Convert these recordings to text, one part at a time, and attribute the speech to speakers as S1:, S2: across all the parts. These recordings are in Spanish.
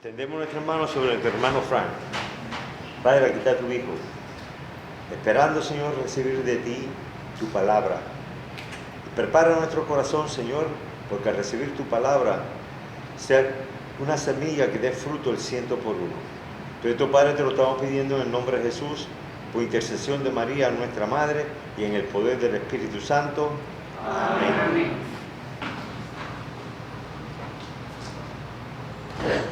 S1: Tendemos nuestras manos sobre tu hermano Frank. Padre, aquí está tu hijo, esperando, Señor, recibir de ti tu palabra. Y prepara nuestro corazón, Señor, porque al recibir tu palabra sea una semilla que dé fruto el 100 por uno. Entonces, Padre, te lo estamos pidiendo en el nombre de Jesús, por intercesión de María, nuestra Madre, y en el poder del Espíritu Santo. Amén. Amén.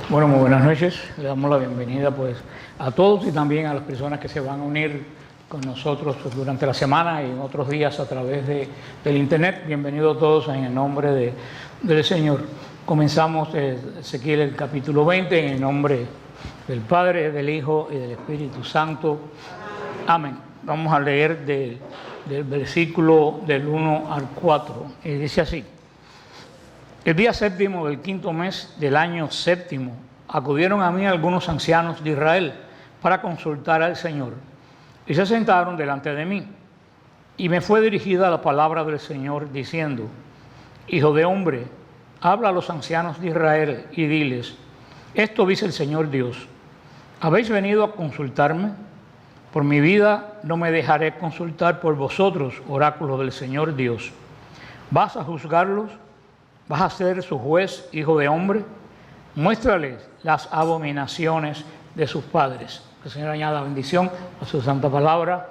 S2: Bueno, muy buenas noches. Le damos la bienvenida pues a todos y también a las personas que se van a unir con nosotros durante la semana y en otros días a través del internet. Bienvenidos todos en el nombre del Señor. Comenzamos Ezequiel el capítulo 20 en el nombre del Padre, del Hijo y del Espíritu Santo. Amén. Vamos a leer del versículo del 1 al 4 y dice así: El día séptimo del quinto mes del año séptimo acudieron a mí algunos ancianos de Israel para consultar al Señor y se sentaron delante de mí. Y me fue dirigida la palabra del Señor diciendo: Hijo de hombre, habla a los ancianos de Israel y diles: Esto dice el Señor Dios: ¿Habéis venido a consultarme? Por mi vida no me dejaré consultar por vosotros, oráculo del Señor Dios. ¿Vas a juzgarlos? ¿Vas a ser su juez, hijo de hombre? Muéstrales las abominaciones de sus padres. Que el Señor añada bendición a su santa palabra.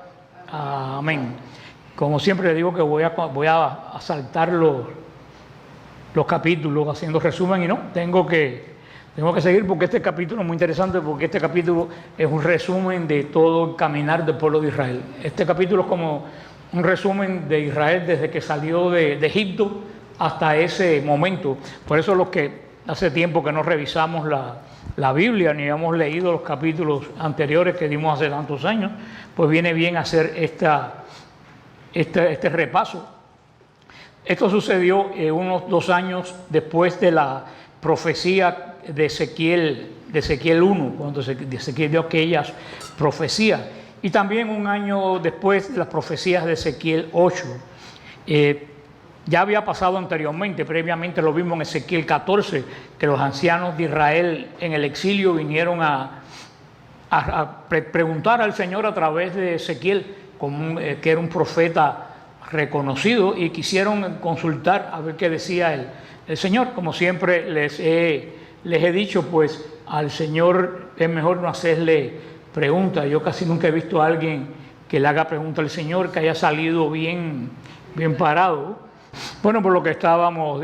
S2: Amén. Como siempre le digo que voy a saltar los capítulos haciendo resumen y no, tengo que seguir porque este capítulo es muy interesante, porque este capítulo es un resumen de todo el caminar del pueblo de Israel. Este capítulo es como un resumen de Israel desde que salió de Egipto hasta ese momento. Por eso los que hace tiempo que no revisamos la Biblia ni hemos leído los capítulos anteriores que dimos hace tantos años, pues viene bien hacer este repaso. Esto sucedió unos 2 años después de la profecía de Ezequiel 1, cuando Ezequiel dio aquellas profecías, y también un año después de las profecías de Ezequiel 8. Ya había pasado anteriormente, previamente lo vimos en Ezequiel 14, que los ancianos de Israel en el exilio vinieron a preguntar al Señor a través de Ezequiel, que era un profeta reconocido, y quisieron consultar a ver qué decía el Señor. Como siempre les he dicho, pues al Señor es mejor no hacerle preguntas. Yo casi nunca he visto a alguien que le haga pregunta al Señor que haya salido bien parado. Bueno, por lo que estábamos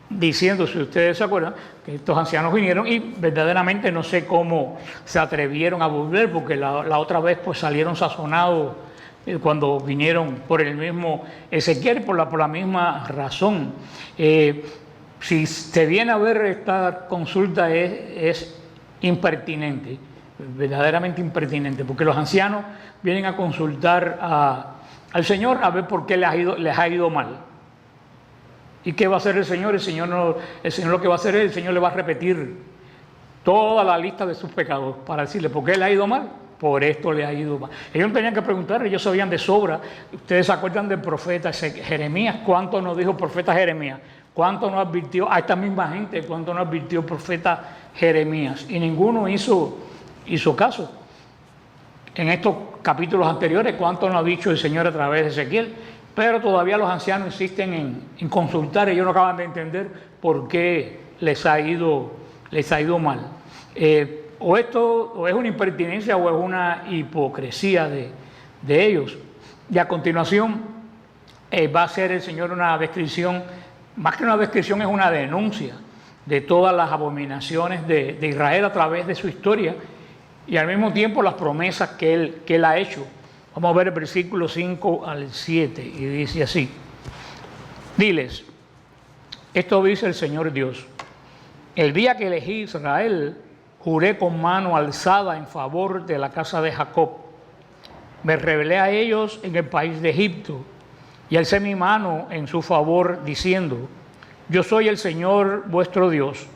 S2: diciendo, si ustedes se acuerdan, que estos ancianos vinieron y verdaderamente no sé cómo se atrevieron a volver, porque la otra vez pues salieron sazonados cuando vinieron por el mismo Ezequiel, por la misma razón. Si se viene a ver esta consulta es impertinente, verdaderamente impertinente, porque los ancianos vienen a consultar al Señor a ver por qué les ha ido mal. ¿Y qué va a hacer el Señor? El Señor lo que va a hacer es, el Señor le va a repetir toda la lista de sus pecados para decirle por qué le ha ido mal. Por esto le ha ido mal. Ellos no tenían que preguntar, ellos sabían de sobra. Ustedes se acuerdan del profeta Jeremías. ¿Cuánto nos dijo el profeta Jeremías? ¿Cuánto nos advirtió a esta misma gente? ¿Cuánto nos advirtió el profeta Jeremías? Y ninguno hizo caso. En estos capítulos anteriores, ¿cuánto nos ha dicho el Señor a través de Ezequiel? Pero todavía los ancianos insisten en consultar. Ellos no acaban de entender por qué les ha ido mal. O es una impertinencia o es una hipocresía de ellos. Y a continuación va a hacer el Señor una descripción, más que una descripción, es una denuncia de todas las abominaciones de Israel a través de su historia y al mismo tiempo las promesas que él ha hecho. Vamos a ver el versículo 5 al 7 y dice así: Diles, esto dice el Señor Dios: El día que elegí Israel, juré con mano alzada en favor de la casa de Jacob. Me rebelé a ellos en el país de Egipto y alcé mi mano en su favor diciendo: Yo soy el Señor vuestro Dios.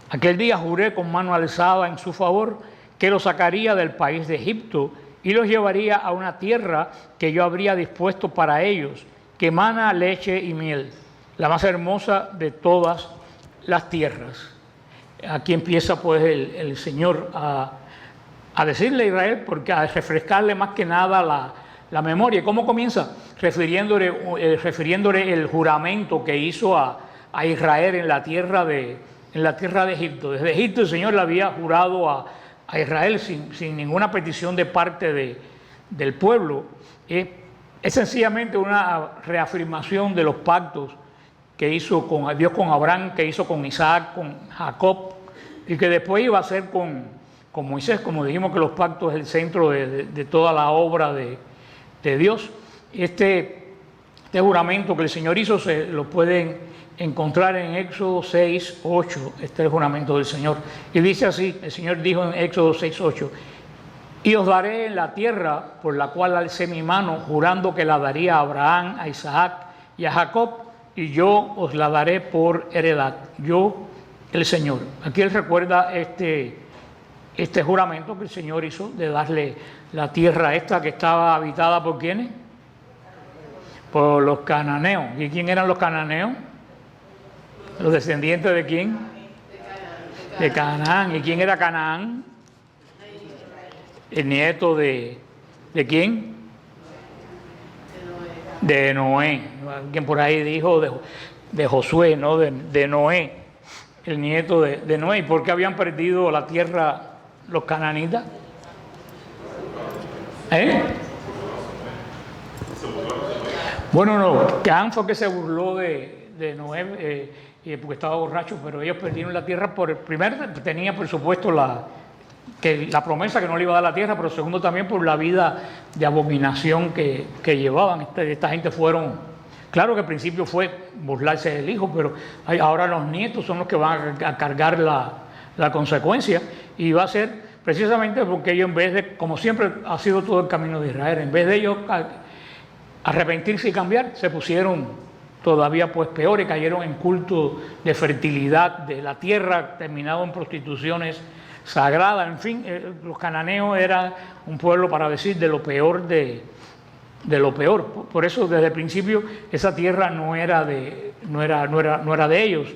S2: Aquel día juré con mano alzada en su favor que los sacaría del país de Egipto y los llevaría a una tierra que yo habría dispuesto para ellos, que emana leche y miel, la más hermosa de todas las tierras. aquí empieza pues el Señor a decirle a Israel, porque a refrescarle más que nada la memoria. ¿Cómo comienza? Refiriéndole el juramento que hizo a Israel en la tierra de Egipto. Desde Egipto el Señor le había jurado a Israel sin ninguna petición de parte del pueblo. Es sencillamente una reafirmación de los pactos que hizo con Dios con Abraham, que hizo con Isaac, con Jacob, y que después iba a hacer con Moisés. Como dijimos que los pactos es el centro de toda la obra de Dios. Este juramento que el Señor hizo se lo pueden encontrar en Éxodo 6, 8. Este es el juramento del Señor. Y dice así, el Señor dijo en Éxodo 6, 8: y os daré en la tierra por la cual alcé mi mano, jurando que la daría a Abraham, a Isaac y a Jacob, y yo os la daré por heredad. Yo, el Señor. Aquí él recuerda este juramento que el Señor hizo de darle la tierra esta que estaba habitada por ¿quiénes? Por los cananeos. ¿Y quién eran los cananeos? ¿Los descendientes de quién? De Canaán. ¿Y quién era Canaán? El nieto de ¿quién? De Noé. Alguien por ahí dijo de Josué, ¿no? De Noé, el nieto de Noé. ¿Y por qué habían perdido la tierra los cananitas? Bueno, no, Canaán fue que se burló de Noé porque estaba borracho, pero ellos perdieron la tierra primero tenía por supuesto la promesa que no le iba a dar la tierra, pero segundo también por la vida de abominación que llevaban. Esta gente fueron, claro que al principio fue burlarse del hijo, pero ahora los nietos son los que van a cargar la consecuencia, y va a ser precisamente porque ellos, en vez de, como siempre ha sido todo el camino de Israel, en vez de ellos arrepentirse y cambiar, se pusieron todavía pues peores, cayeron en culto de fertilidad de la tierra, terminado en prostituciones sagradas. En fin, los cananeos eran un pueblo, para decir, de lo peor de lo peor. Por eso desde el principio esa tierra no era de ellos.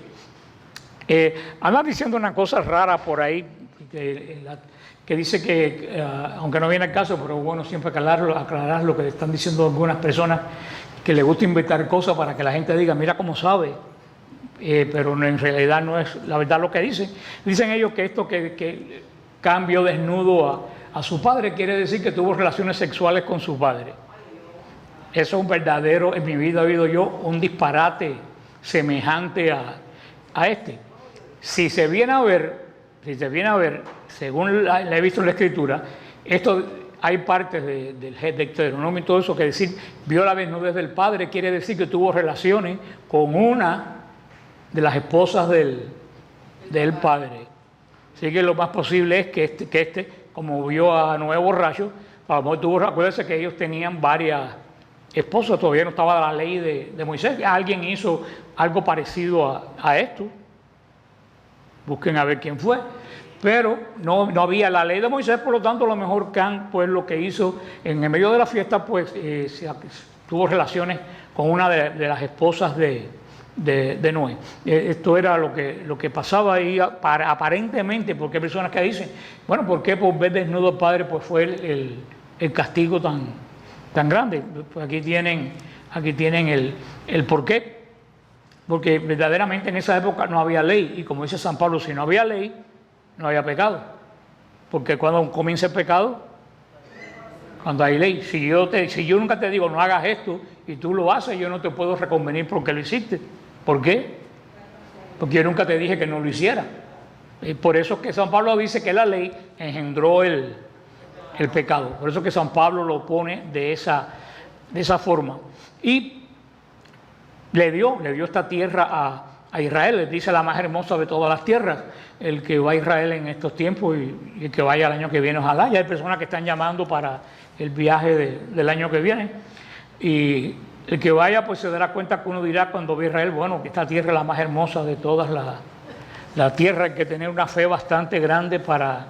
S2: Andan diciendo una cosa rara por ahí que dice que, aunque no viene al caso, pero bueno, siempre aclarar lo que están diciendo algunas personas, que les gusta inventar cosas para que la gente diga, mira cómo sabe, pero en realidad no es la verdad lo que dicen. Dicen ellos que esto que cambió desnudo a su padre quiere decir que tuvo relaciones sexuales con su padre. Eso es un verdadero, en mi vida he oído yo, un disparate semejante a este. Si se viene a ver, según la he visto en la Escritura, esto hay partes del Deuteronomio y todo eso que decir, vio la desnudez del padre, quiere decir que tuvo relaciones con una de las esposas del padre. Así que lo más posible es que este como vio a Noé borracho, a lo mejor acuérdense que ellos tenían varias esposas, todavía no estaba la ley de Moisés, alguien hizo algo parecido a esto. Busquen a ver quién fue, pero no había la ley de Moisés, por lo tanto a lo mejor Can pues lo que hizo en el medio de la fiesta pues tuvo relaciones con una de las esposas de Noé. Esto era lo que pasaba ahí aparentemente, porque hay personas que dicen, bueno, ¿por qué por ver desnudo al padre pues fue el castigo tan grande? Pues aquí tienen el porqué. Porque verdaderamente en esa época no había ley, y como dice San Pablo, si no había ley, no había pecado. Porque cuando comienza el pecado, cuando hay ley, si yo nunca te digo no hagas esto y tú lo haces, yo no te puedo reconvenir porque lo hiciste. ¿Por qué? Porque yo nunca te dije que no lo hiciera. Y por eso es que San Pablo dice que la ley engendró el pecado. Por eso es que San Pablo lo pone de esa forma. Y le dio esta tierra a Israel, les dice la más hermosa de todas las tierras. El que va a Israel en estos tiempos y el que vaya el año que viene, ojalá. Ya hay personas que están llamando para el viaje del año que viene. Y el que vaya pues se dará cuenta que uno dirá cuando ve a Israel, bueno, que esta tierra es la más hermosa de todas la tierra. Hay que tener una fe bastante grande para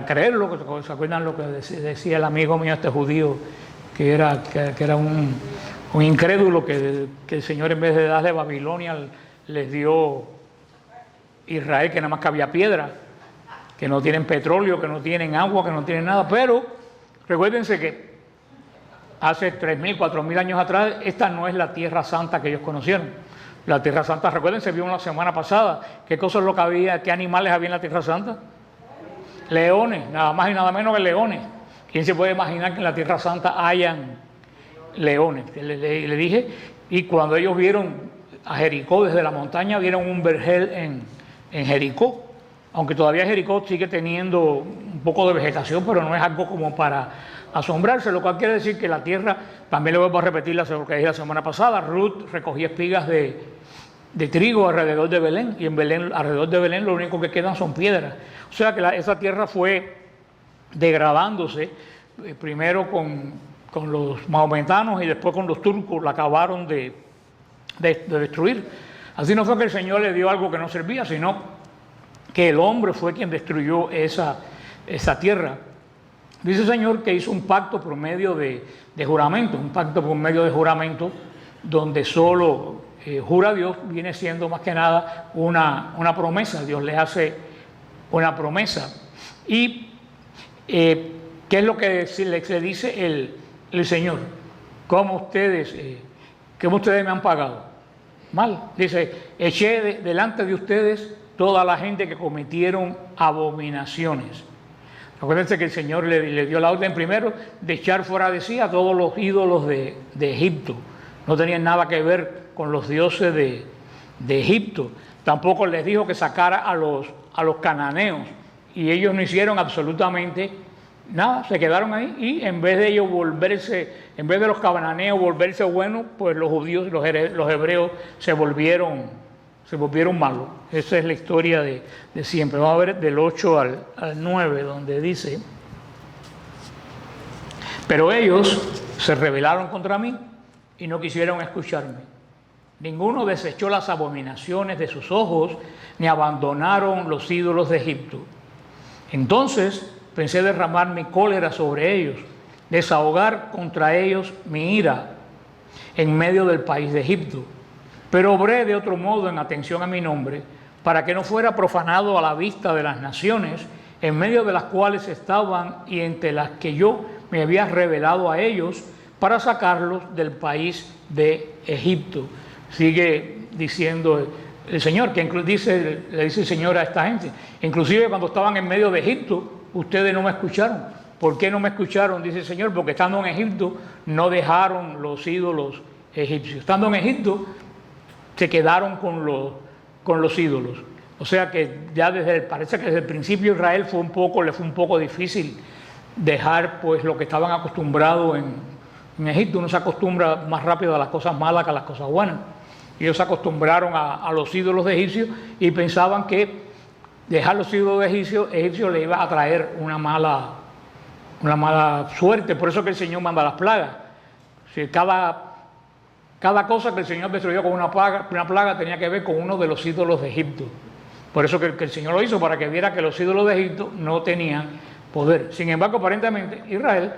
S2: creerlo. ¿Se acuerdan lo que decía el amigo mío, este judío, que era un incrédulo, que el Señor en vez de darle Babilonia les dio Israel, que nada más que había piedra, que no tienen petróleo, que no tienen agua, que no tienen nada. Pero recuérdense que hace 3.000, 4.000 años atrás, esta no es la Tierra Santa que ellos conocieron. La Tierra Santa, recuérdense, vimos la semana pasada, qué cosas es lo que había, qué animales había en la Tierra Santa. Leones, nada más y nada menos que leones. ¿Quién se puede imaginar que en la Tierra Santa hayan leones? Le dije, y cuando ellos vieron a Jericó desde la montaña, vieron un vergel en Jericó. Aunque todavía Jericó sigue teniendo un poco de vegetación, pero no es algo como para asombrarse, lo cual quiere decir que la tierra, también le vuelvo a repetir lo que dije la semana pasada, Ruth recogía espigas de trigo alrededor de Belén, y en Belén, alrededor de Belén, lo único que quedan son piedras. O sea que esa tierra fue degradándose, primero con los mahometanos y después con los turcos, la acabaron de destruir. Así no fue que el Señor le dio algo que no servía, sino que el hombre fue quien destruyó esa tierra. Dice el Señor que hizo un pacto por medio de juramento, un pacto por medio de juramento, donde solo jura Dios, viene siendo más que nada una promesa. Dios le hace una promesa. Y ¿qué es lo que le dice el Señor? ¿Cómo ustedes me han pagado? Mal. Dice, eché delante de ustedes toda la gente que cometieron abominaciones. Acuérdense que el Señor le dio la orden primero de echar fuera de sí a todos los ídolos de Egipto. No tenían nada que ver con los dioses de Egipto. Tampoco les dijo que sacara a los cananeos. Y ellos no hicieron absolutamente nada, se quedaron ahí. Y en vez de ellos en vez de los cananeos volverse buenos, pues los judíos, los hebreos se volvieron malos. Esa es la historia de siempre. Vamos a ver del 8 al 9, donde dice: pero ellos se rebelaron contra mí y no quisieron escucharme. Ninguno desechó las abominaciones de sus ojos, ni abandonaron los ídolos de Egipto. Entonces pensé derramar mi cólera sobre ellos, desahogar contra ellos mi ira en medio del país de Egipto. Pero obré de otro modo en atención a mi nombre, para que no fuera profanado a la vista de las naciones, en medio de las cuales estaban y entre las que yo me había revelado a ellos, para sacarlos del país de Egipto. Sigue diciendo el Señor, que le dice el Señor a esta gente, inclusive cuando estaban en medio de Egipto, ustedes no me escucharon. ¿Por qué no me escucharon? Dice el Señor, porque estando en Egipto no dejaron los ídolos egipcios. Estando en Egipto se quedaron con los ídolos. O sea que ya parece que desde el principio Israel le fue un poco difícil dejar pues lo que estaban acostumbrados en Egipto. Uno se acostumbra más rápido a las cosas malas que a las cosas buenas. Ellos se acostumbraron a los ídolos de egipcios y pensaban que dejar los ídolos de egipcios le iba a traer una mala suerte. Por eso que el Señor manda las plagas. Si cada cosa que el Señor destruyó con una plaga tenía que ver con uno de los ídolos de Egipto. Por eso que el Señor lo hizo, para que viera que los ídolos de Egipto no tenían poder. Sin embargo, aparentemente Israel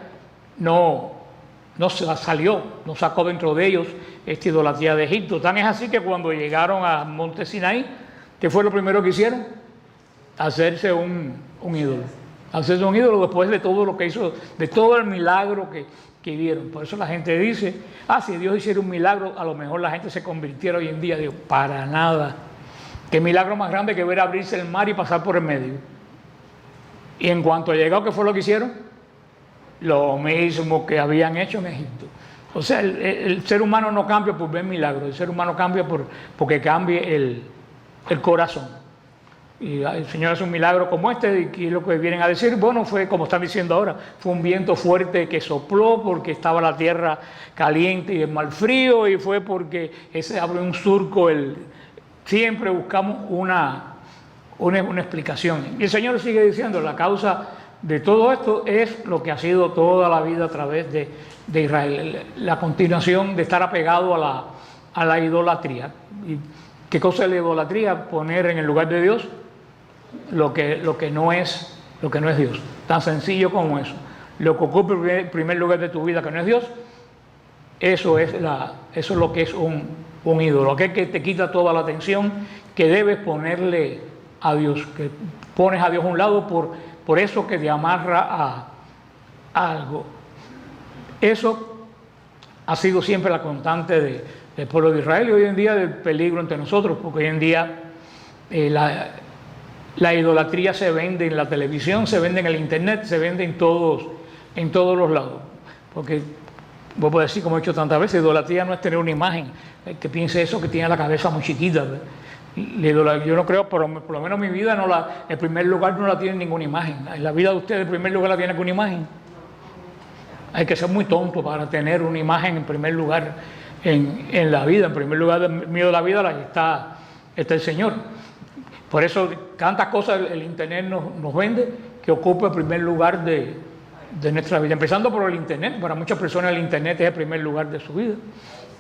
S2: no sacó dentro de ellos esta idolatría de Egipto. Tan es así que cuando llegaron al monte Sinaí, ¿qué fue lo primero que hicieron? Hacerse un ídolo. Hacerse un ídolo después de todo lo que hizo, de todo el milagro que vieron. Por eso la gente dice, si Dios hiciera un milagro, a lo mejor la gente se convirtiera hoy en día. Digo, para nada. Qué milagro más grande que ver abrirse el mar y pasar por el medio. Y en cuanto llegó, ¿qué fue lo que hicieron? Lo mismo que habían hecho en Egipto. O sea, el ser humano no cambia por ver milagros, el ser humano cambia porque cambie el corazón. Y el Señor hace un milagro como este, y lo que vienen a decir, bueno, fue como están diciendo ahora, fue un viento fuerte que sopló porque estaba la tierra caliente y el mar frío, y fue porque ese abrió un surco. Siempre buscamos una explicación. Y el Señor sigue diciendo, la causa de todo esto es lo que ha sido toda la vida a través de Israel, la continuación de estar apegado a la idolatría. ¿Y qué cosa es la idolatría? Poner en el lugar de Dios lo que no es Dios. Tan sencillo como eso. Lo que ocupa el primer lugar de tu vida, que no es Dios, eso es lo que es un ídolo, aquel que te quita toda la atención, que debes ponerle a Dios, que pones a Dios a un lado por eso que te amarra a algo. Eso ha sido siempre la constante del pueblo de Israel y hoy en día del peligro entre nosotros, porque hoy en día la idolatría se vende en la televisión, se vende en el internet, se vende en todos los lados. Porque, vuelvo a decir, como he dicho tantas veces, idolatría no es tener una imagen. El que piense eso, que tiene la cabeza muy chiquita. Yo no creo, por lo menos mi vida, en primer lugar no la tiene ninguna imagen. En la vida de ustedes, en primer lugar, la tiene con una imagen. Hay que ser muy tonto para tener una imagen en primer lugar en la vida. En primer lugar mío de la vida está el Señor. Por eso tantas cosas el internet nos vende que ocupa el primer lugar de nuestra vida. Empezando por el internet. Para muchas personas el internet es el primer lugar de su vida.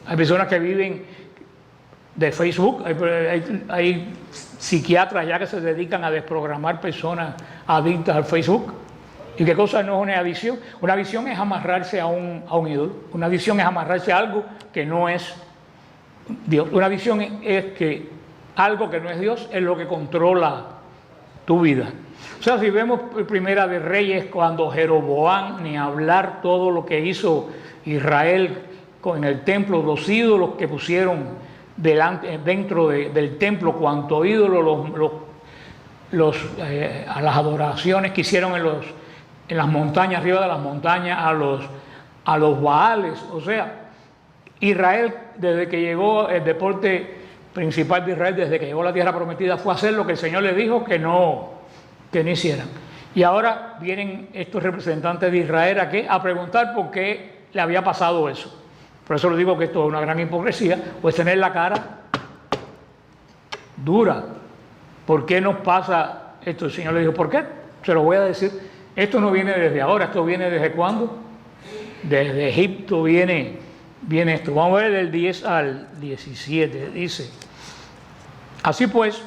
S2: Hay personas que viven de Facebook. Hay psiquiatras ya que se dedican a desprogramar personas adictas al Facebook. ¿Y qué cosa no es una adicción? Una adicción es amarrarse a un ídolo. Una adicción es amarrarse a algo que no es Dios. Una adicción es que algo que no es Dios es lo que controla tu vida. O sea, si vemos Primera de Reyes, cuando Jeroboam, ni hablar todo lo que hizo Israel en el templo, los ídolos que pusieron dentro del templo, cuanto ídolos, a las adoraciones que hicieron en las montañas, arriba de las montañas, a los Baales. O sea, Israel, desde que llegó, el deporte principal de Israel, desde que llegó a la tierra prometida, fue hacer lo que el Señor le dijo que no hicieran. Y ahora vienen estos representantes de Israel a preguntar por qué le había pasado eso. Por eso les digo que esto es una gran hipocresía, pues tener la cara dura. ¿Por qué nos pasa esto? El Señor le dijo, ¿por qué? Se lo voy a decir. Esto no viene desde ahora, esto viene ¿desde cuándo? Desde Egipto viene esto. Vamos a ver del 10 al 17. Dice, así pues,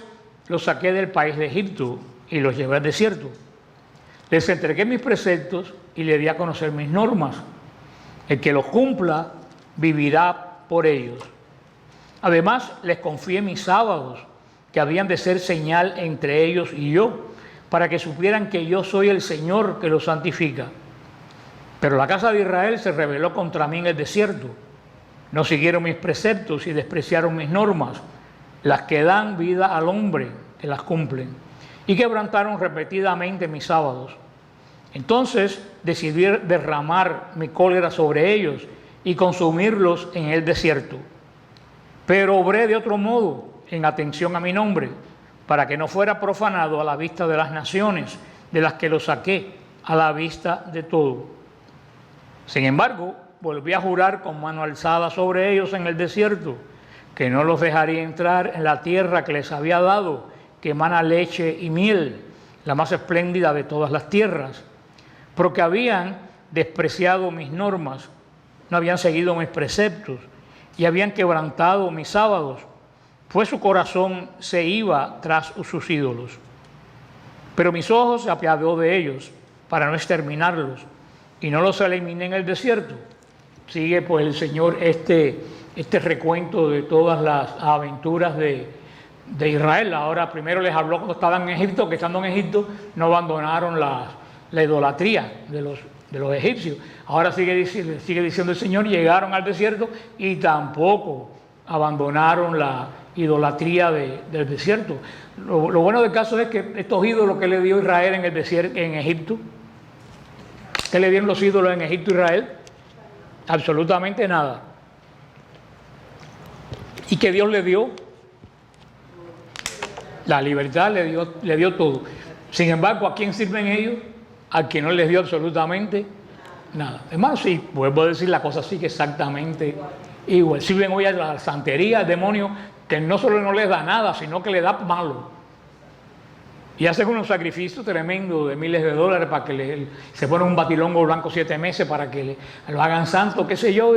S2: los saqué del país de Egipto y los llevé al desierto. Les entregué mis preceptos y les di a conocer mis normas. El que los cumpla vivirá por ellos. Además, les confié mis sábados, que habían de ser señal entre ellos y yo, para que supieran que yo soy el Señor que los santifica. Pero la casa de Israel se rebeló contra mí en el desierto. No siguieron mis preceptos y despreciaron mis normas, las que dan vida al hombre, que las cumplen, y quebrantaron repetidamente mis sábados. Entonces decidí derramar mi cólera sobre ellos y consumirlos en el desierto. Pero obré de otro modo, en atención a mi nombre, para que no fuera profanado a la vista de las naciones, de las que lo saqué, a la vista de todo. Sin embargo, volví a jurar con mano alzada sobre ellos en el desierto, que no los dejaría entrar en la tierra que les había dado, que emana leche y miel, la más espléndida de todas las tierras, porque habían despreciado mis normas, no habían seguido mis preceptos y habían quebrantado mis sábados, pues su corazón se iba tras sus ídolos. Pero mis ojos se apiadó de ellos para no exterminarlos y no los eliminé en el desierto. Sigue pues el Señor este recuento de todas las aventuras de Israel. Ahora primero les habló cuando estaban en Egipto, que estando en Egipto no abandonaron la idolatría de los egipcios. Ahora sigue diciendo el Señor, llegaron al desierto y tampoco abandonaron la idolatría del desierto. Lo bueno del caso es que estos ídolos que le dio Israel en el desierto, en Egipto, ¿qué le dieron los ídolos en Egipto a Israel? Absolutamente nada. ¿Y qué Dios le dio? La libertad, le dio todo. Sin embargo, ¿a quién sirven ellos? Al que no les dio absolutamente nada. Es más, sí, vuelvo a decir, la cosa sigue exactamente igual. Sirven hoy a la santería, al demonio, que no solo no les da nada, sino que le da malo. Y hacen unos sacrificios tremendos de miles de dólares para que se ponen un batilongo blanco 7 meses para que lo hagan santo, qué sé yo,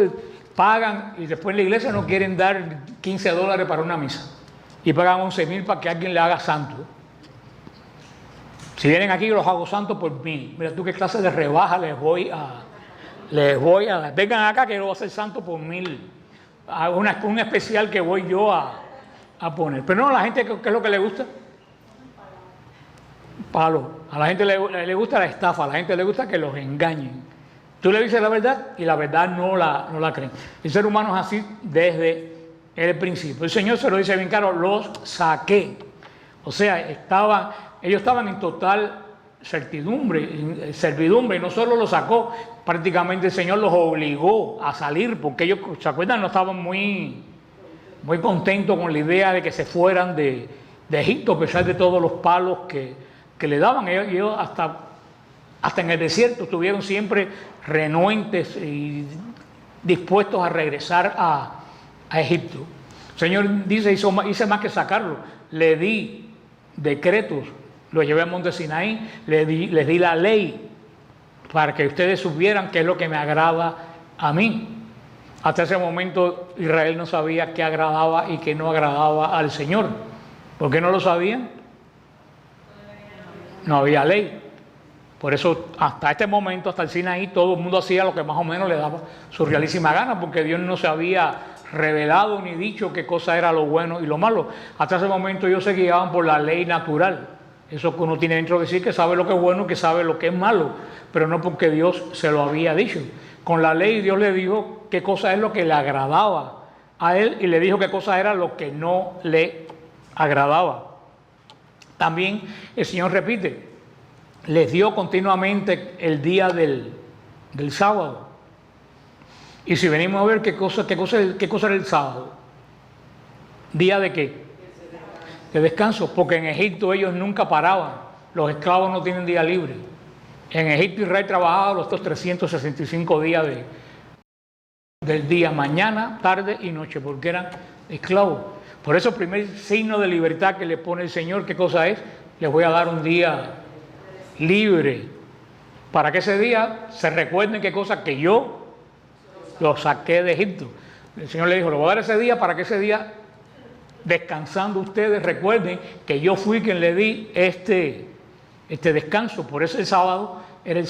S2: pagan y después en la iglesia no quieren dar $15 para una misa y pagan 11,000 para que alguien le haga santo. Si vienen aquí yo los hago santos por 1,000. Mira tú qué clase de rebaja les voy a dar. Vengan acá que yo voy a hacer santo por 1,000. Un especial que voy yo a poner. Pero no, la gente, ¿qué es lo que le gusta? palos. A la gente le gusta la estafa, a la gente le gusta que los engañen. Tú le dices la verdad y la verdad no la creen. El ser humano es así desde el principio. El Señor se lo dice bien claro, los saqué. O sea, ellos estaban en total servidumbre, y no solo los sacó, prácticamente el Señor los obligó a salir, porque ellos, ¿se acuerdan? No estaban muy contentos con la idea de que se fueran de Egipto, a pesar de todos los palos que le daban. Ellos hasta en el desierto estuvieron siempre renuentes y dispuestos a regresar a Egipto. El Señor dice, hice más que sacarlo, le di decretos, lo llevé al monte Sinaí, les di la ley para que ustedes supieran qué es lo que me agrada a mí. Hasta ese momento Israel no sabía qué agradaba y qué no agradaba al Señor. ¿Por qué no lo sabían? No había ley. Por eso hasta este momento, hasta el Sinaí, todo el mundo hacía lo que más o menos le daba su realísima gana, porque Dios no se había revelado ni dicho qué cosa era lo bueno y lo malo. Hasta ese momento ellos se guiaban por la ley natural. Eso que uno tiene dentro de sí, que sabe lo que es bueno, que sabe lo que es malo, pero no porque Dios se lo había dicho. Con la ley Dios le dijo qué cosa es lo que le agradaba a él y le dijo qué cosa era lo que no le agradaba. También el Señor repite, les dio continuamente el día del sábado. Y si venimos a ver qué cosa era el sábado, ¿día de qué? De descanso, porque en Egipto ellos nunca paraban, los esclavos no tienen día libre. En Egipto Israel trabajaba los 365 días del día, mañana, tarde y noche, porque eran esclavos. Por eso el primer signo de libertad que le pone el Señor, ¿qué cosa es? Les voy a dar un día libre, para que ese día se recuerden qué cosa, que yo los saqué de Egipto. El Señor le dijo, le voy a dar ese día para que ese día, descansando ustedes, recuerden que yo fui quien le di este descanso. Por eso el sábado era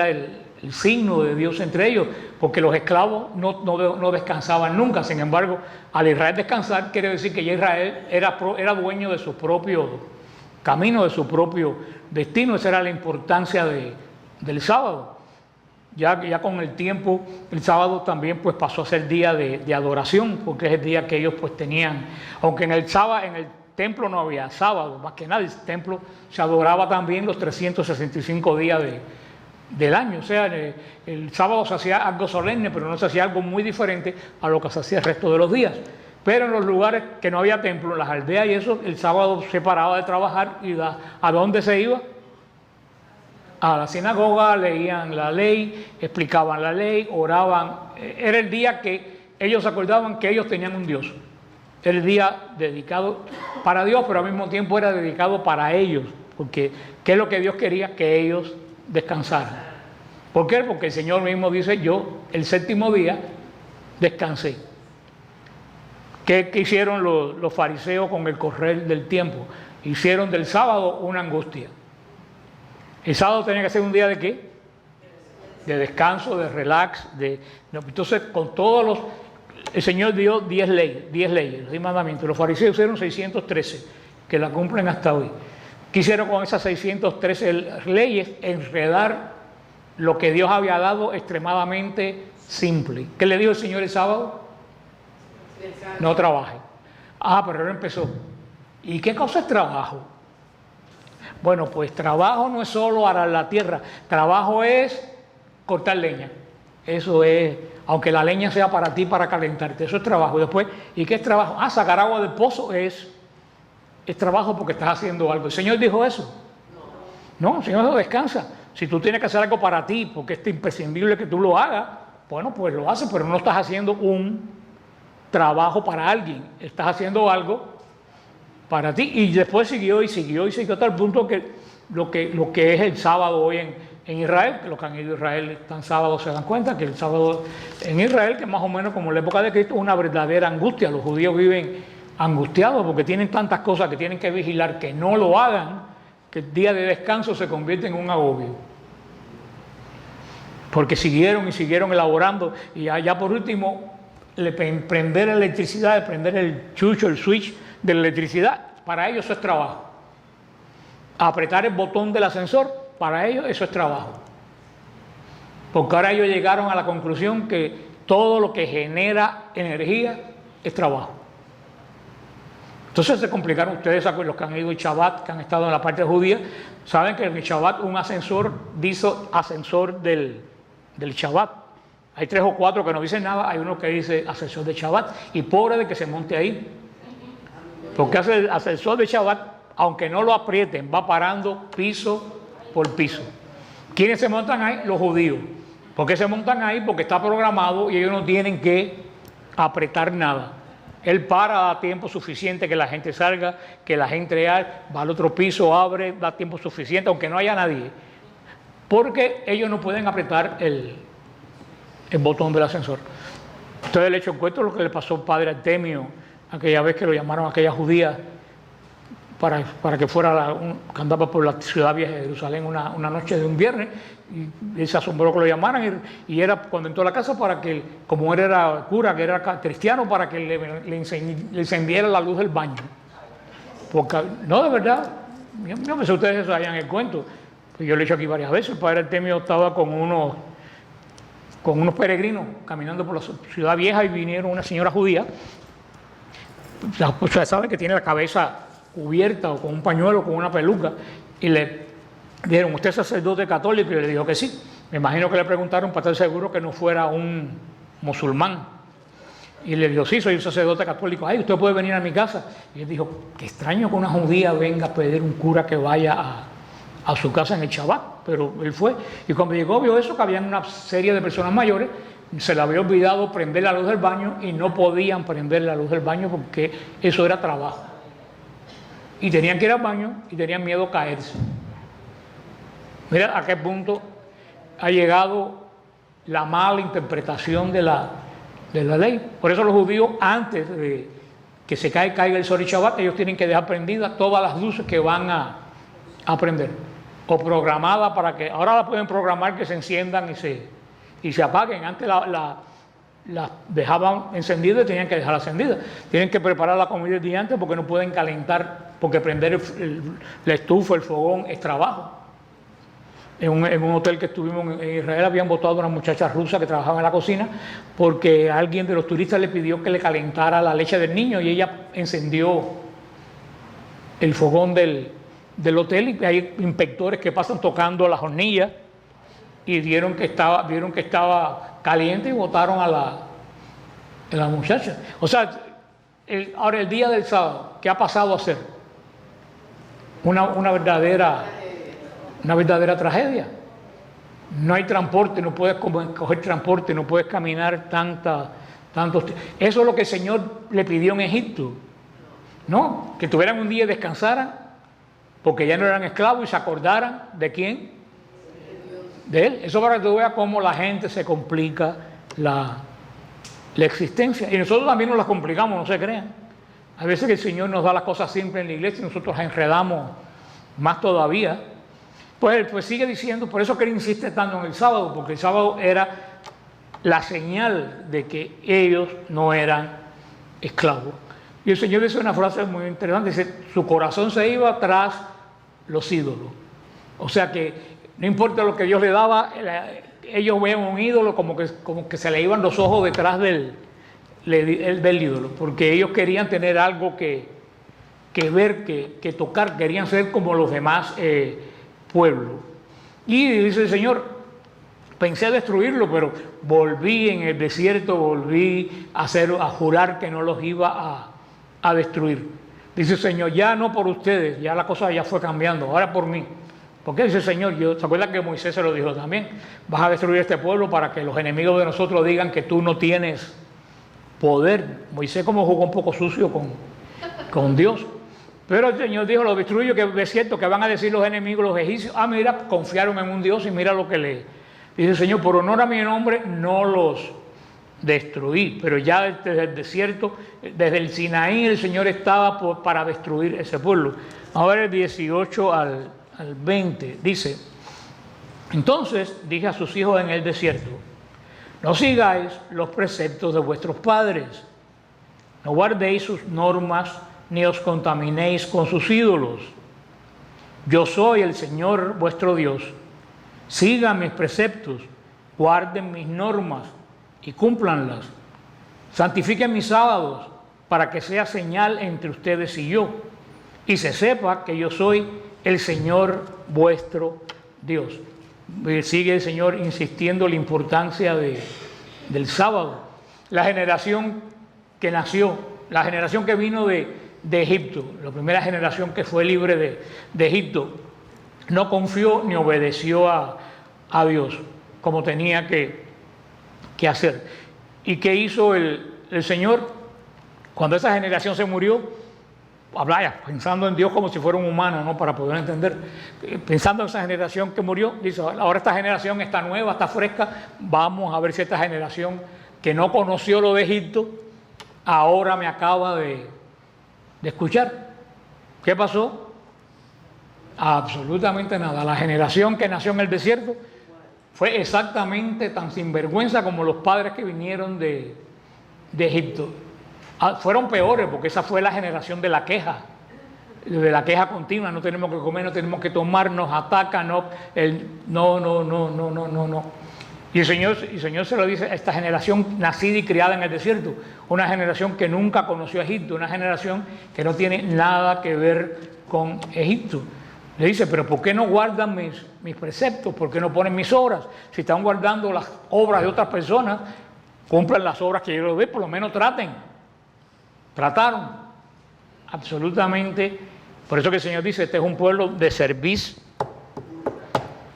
S2: el signo de Dios entre ellos, porque los esclavos no descansaban nunca. Sin embargo, al Israel descansar, quiere decir que ya Israel era dueño de su propio camino, de su propio destino. Esa era la importancia del sábado. Ya con el tiempo, el sábado también pues pasó a ser día de adoración, porque es el día que ellos pues tenían, aunque en el templo no había sábado, más que nada, el templo se adoraba también los 365 días del año. O sea, el sábado se hacía algo solemne, pero no se hacía algo muy diferente a lo que se hacía el resto de los días. Pero en los lugares que no había templo, en las aldeas y eso, el sábado se paraba de trabajar y ¿a dónde se iba? A la sinagoga, leían la ley, explicaban la ley, oraban. Era el día que ellos se acordaban que ellos tenían un Dios. Era el día dedicado para Dios, pero al mismo tiempo era dedicado para ellos, porque ¿qué es lo que Dios quería? Que ellos descansaran. ¿Por qué? Porque el Señor mismo dice, yo el séptimo día descansé. ¿Qué hicieron los fariseos con el correr del tiempo? Hicieron del sábado una angustia. El sábado tenía que ser un día ¿de qué? De descanso, de relax. Entonces, con todos el Señor dio 10 leyes, los 10 mandamientos. Los fariseos hicieron 613, que la cumplen hasta hoy. ¿Qué hicieron con esas 613 leyes? Enredar lo que Dios había dado extremadamente simple. ¿Qué le dijo el Señor el sábado? No trabaje. Pero ahora empezó. ¿Y qué cosa es trabajo? Bueno, pues trabajo no es solo arar la tierra, trabajo es cortar leña. Eso es, aunque la leña sea para ti, para calentarte, eso es trabajo. Y después, ¿y qué es trabajo? Sacar agua del pozo es trabajo porque estás haciendo algo. ¿El Señor dijo eso? No, el Señor dijo, descansa. Si tú tienes que hacer algo para ti, porque es imprescindible que tú lo hagas, bueno, pues lo haces, pero no estás haciendo un trabajo para alguien, estás haciendo algo para ti. Y después siguió hasta el punto que lo que es el sábado hoy en Israel, que los que han ido a Israel tan sábado se dan cuenta que el sábado en Israel, que más o menos como en la época de Cristo, es una verdadera angustia. Los judíos viven angustiados porque tienen tantas cosas que tienen que vigilar que no lo hagan, que el día de descanso se convierte en un agobio. Porque siguieron elaborando, y ya por último, prender la electricidad, prender el switch de la electricidad, para ellos eso es trabajo. apretar el botón del ascensor, para ellos eso es trabajo. Porque ahora ellos llegaron a la conclusión que todo lo que genera energía es trabajo. Entonces se complicaron. Ustedes, los que han ido al Shabbat, que han estado en la parte judía, saben que en el Shabbat un ascensor dice ascensor del Shabbat. Hay 3 o 4 que no dicen nada, hay uno que dice ascensor de Shabbat, y pobre de que se monte ahí. Porque hace el ascensor de Shabbat, aunque no lo aprieten, va parando piso por piso. ¿Quiénes se montan ahí? Los judíos. ¿Por qué se montan ahí? Porque está programado y ellos no tienen que apretar nada. Él para, da tiempo suficiente que la gente salga, que la gente va al otro piso, abre, da tiempo suficiente, aunque no haya nadie. Porque ellos no pueden apretar el botón del ascensor. Ustedes le echan cuenta lo que le pasó al padre Artemio, aquella vez que lo llamaron a aquella judía para que fuera, que andaba por la ciudad vieja de Jerusalén una noche de un viernes, y él se asombró que lo llamaran, y era cuando entró a la casa para que, como él era cura, que era cristiano, para que le encendiera la luz del baño. Porque, no, de verdad, yo pensé ustedes sabían el cuento, pues yo lo he hecho aquí varias veces. El padre Artemio estaba con unos peregrinos caminando por la ciudad vieja, y vinieron una señora judía. Ustedes saben que tiene la cabeza cubierta o con un pañuelo, con una peluca, y le dijeron: ¿usted es sacerdote católico? Y le dijo que sí. Me imagino que le preguntaron para estar seguro que no fuera un musulmán, y le dijo: sí, soy un sacerdote católico. Ay, usted puede venir a mi casa. Y él dijo: qué extraño que una judía venga a pedir un cura que vaya a su casa en el Shabbat. Pero él fue, y cuando llegó vio eso, que había una serie de personas mayores. Se le había olvidado prender la luz del baño, y no podían prender la luz del baño porque eso era trabajo. Y tenían que ir al baño y tenían miedo a caerse. Mira a qué punto ha llegado la mala interpretación de la ley. Por eso los judíos, antes de que se caiga el sol y Shabbat, ellos tienen que dejar prendidas todas las luces que van a prender, o programadas para que, ahora las pueden programar que se enciendan y se apaguen. Antes las dejaban encendidas y tenían que dejarlas encendidas. Tienen que preparar la comida el día antes porque no pueden calentar, porque prender la estufa, el fogón es trabajo. En un hotel que estuvimos en Israel habían botado a una muchacha rusa que trabajaba en la cocina porque alguien de los turistas le pidió que le calentara la leche del niño, y ella encendió el fogón del hotel, y hay inspectores que pasan tocando las hornillas y vieron que estaba caliente y botaron a la muchacha. O sea, ahora el día del sábado, ¿qué ha pasado a ser? Una verdadera tragedia. No hay transporte, no puedes coger transporte, no puedes caminar tantos. Eso es lo que el Señor le pidió en Egipto, ¿no? Que tuvieran un día y descansaran, porque ya no eran esclavos, y se acordaran ¿de quién? De Él. Eso para que tú veas cómo la gente se complica la existencia. Y nosotros también nos las complicamos, no se crean. A veces que el Señor nos da las cosas simples en la iglesia y nosotros las enredamos más todavía. Pues sigue diciendo, por eso que él insiste tanto en el sábado, porque el sábado era la señal de que ellos no eran esclavos. Y el Señor dice una frase muy interesante, dice: su corazón se iba tras los ídolos. O sea que no importa lo que Dios le daba, ellos veían un ídolo como que se le iban los ojos detrás del ídolo, porque ellos querían tener algo que ver, que tocar, querían ser como los demás pueblos. Y dice el Señor: pensé destruirlo, pero volví en el desierto, volví a jurar que no los iba a destruir. Dice el Señor: ya no por ustedes, ya la cosa ya fue cambiando, ahora por mí. Porque dice el Señor, ¿se acuerdan que Moisés se lo dijo también? Vas a destruir este pueblo para que los enemigos de nosotros digan que tú no tienes poder. Moisés como jugó un poco sucio con Dios. Pero el Señor dijo: lo destruyo, que es cierto que van a decir los enemigos, los egipcios: ah, mira, confiaron en un Dios, y mira lo que le dice el Señor: por honor a mi nombre no los destruí. Pero ya desde el desierto, desde el Sinaí, el Señor estaba para destruir ese pueblo. Ahora el 18 al 20 dice: entonces dije a sus hijos en el desierto: no sigáis los preceptos de vuestros padres, no guardéis sus normas, ni os contaminéis con sus ídolos. Yo soy el Señor vuestro Dios. Sigan mis preceptos, guarden mis normas y cúmplanlas. Santifiquen mis sábados para que sea señal entre ustedes y yo, y se sepa que yo soy el Señor vuestro Dios. Sigue el Señor insistiendo en la importancia del sábado. La generación que nació, la generación que vino de Egipto, la primera generación que fue libre de Egipto, no confió ni obedeció a Dios como tenía que hacer. ¿Y qué hizo el Señor? Cuando esa generación se murió, hablaba pensando en Dios como si fuera un humano, ¿no? Para poder entender. Pensando en esa generación que murió, dice, ahora esta generación está nueva, está fresca, vamos a ver si esta generación que no conoció lo de Egipto, ahora me acaba de escuchar. ¿Qué pasó? Absolutamente nada. La generación que nació en el desierto fue exactamente tan sinvergüenza como los padres que vinieron de Egipto. Fueron peores, porque esa fue la generación de la queja continua. No tenemos que comer, no tenemos que tomar, nos atacan, no. Y el Señor se lo dice a esta generación nacida y criada en el desierto, una generación que nunca conoció a Egipto, una generación que no tiene nada que ver con Egipto. Le dice, pero ¿por qué no guardan mis preceptos? ¿Por qué no ponen mis obras? Si están guardando las obras de otras personas, cumplan las obras que yo les doy, por lo menos trataron. Absolutamente. Por eso que el Señor dice, este es un pueblo de cerviz.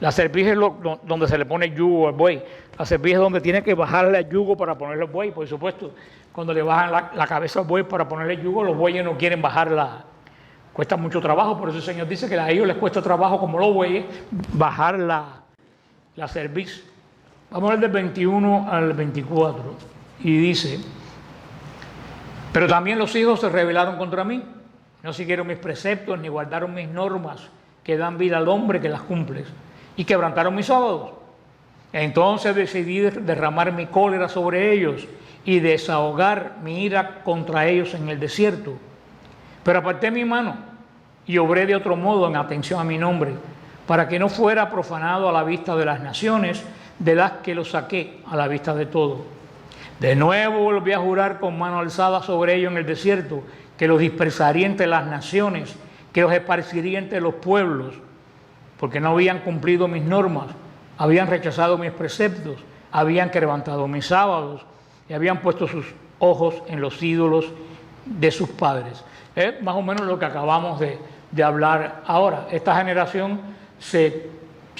S2: La cerviz es donde se le pone yugo al buey. La cerviz es donde tiene que bajarle el yugo para ponerle al buey. Por supuesto, cuando le bajan la cabeza al buey para ponerle yugo, los bueyes no quieren bajarla. Cuesta mucho trabajo, por eso el Señor dice que a ellos les cuesta trabajo, como los bueyes, bajar la cerviz. Vamos a ver del 21 al 24. Y dice, pero también los hijos se rebelaron contra mí. No siguieron mis preceptos ni guardaron mis normas que dan vida al hombre que las cumple. Y quebrantaron mis sábados. Entonces decidí derramar mi cólera sobre ellos y desahogar mi ira contra ellos en el desierto. Pero aparté mi mano y obré de otro modo en atención a mi nombre, para que no fuera profanado a la vista de las naciones, de las que los saqué a la vista de todos. De nuevo volví a jurar con mano alzada sobre ellos en el desierto, que los dispersaría entre las naciones, que los esparciría entre los pueblos, porque no habían cumplido mis normas, habían rechazado mis preceptos, habían quebrantado mis sábados y habían puesto sus ojos en los ídolos de sus padres. Es más o menos lo que acabamos de hablar ahora. Esta generación se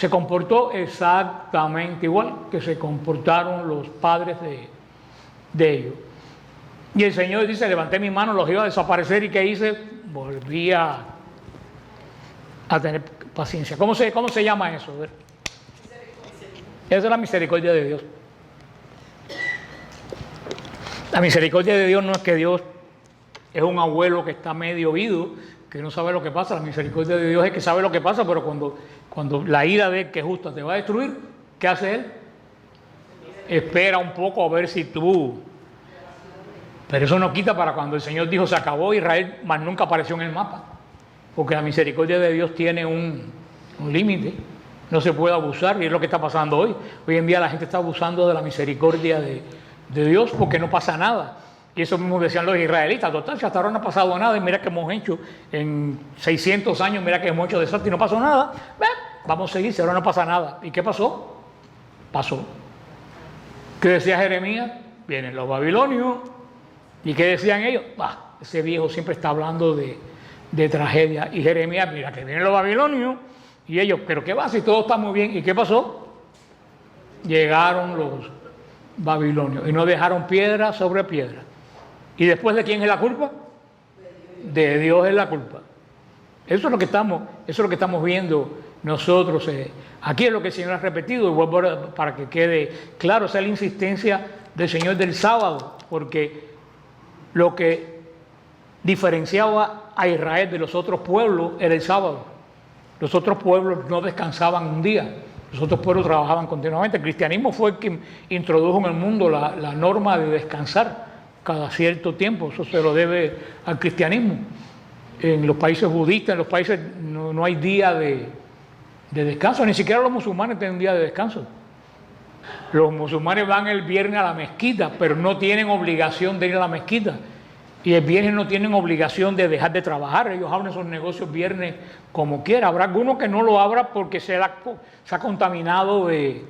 S2: comportó exactamente igual que se comportaron los padres de ellos. Y el Señor dice, levanté mi mano, los iba a desaparecer, y ¿qué hice? Volví a tener paciencia. ¿Cómo se llama eso? Esa es la misericordia de Dios. La misericordia de Dios no es que Dios es un abuelo que está medio oído, que no sabe lo que pasa. La misericordia de Dios es que sabe lo que pasa, pero cuando la ira de él, que es justa, te va a destruir, ¿qué hace él? Espera un poco a ver si tú... Pero eso no quita para cuando el Señor dijo se acabó Israel, más nunca apareció en el mapa. Porque la misericordia de Dios tiene un límite, no se puede abusar, y es lo que está pasando hoy. Hoy en día la gente está abusando de la misericordia de Dios porque no pasa nada. Y eso mismo decían los israelitas, total, si hasta ahora no ha pasado nada, y mira que hemos hecho en 600 años, mira que hemos hecho desastre y no pasó nada, vamos a seguir, si ahora no pasa nada. ¿Y qué pasó? Pasó. ¿Qué decía Jeremías? Vienen los babilonios. ¿Y qué decían ellos? Ese viejo siempre está hablando de tragedia. Y Jeremías, mira que vienen los babilonios. Y ellos, ¿pero qué va si todo está muy bien? ¿Y qué pasó? Llegaron los babilonios y no dejaron piedra sobre piedra. ¿Y después de quién es la culpa? De Dios es la culpa. Eso es lo que estamos viendo nosotros. Aquí es lo que el Señor ha repetido, y vuelvo para que quede claro, esa es la insistencia del Señor del sábado, porque lo que diferenciaba a Israel de los otros pueblos era el sábado. Los otros pueblos no descansaban un día, los otros pueblos trabajaban continuamente. El cristianismo fue el que introdujo en el mundo la norma de descansar cada cierto tiempo, eso se lo debe al cristianismo. en los países budistas, en los países no hay día de descanso, ni siquiera los musulmanes tienen un día de descanso. Los musulmanes van el viernes a la mezquita, pero no tienen obligación de ir a la mezquita. Y el viernes no tienen obligación de dejar de trabajar. Ellos abren sus negocios viernes como quiera. Habrá algunos que no lo abran porque se ha contaminado de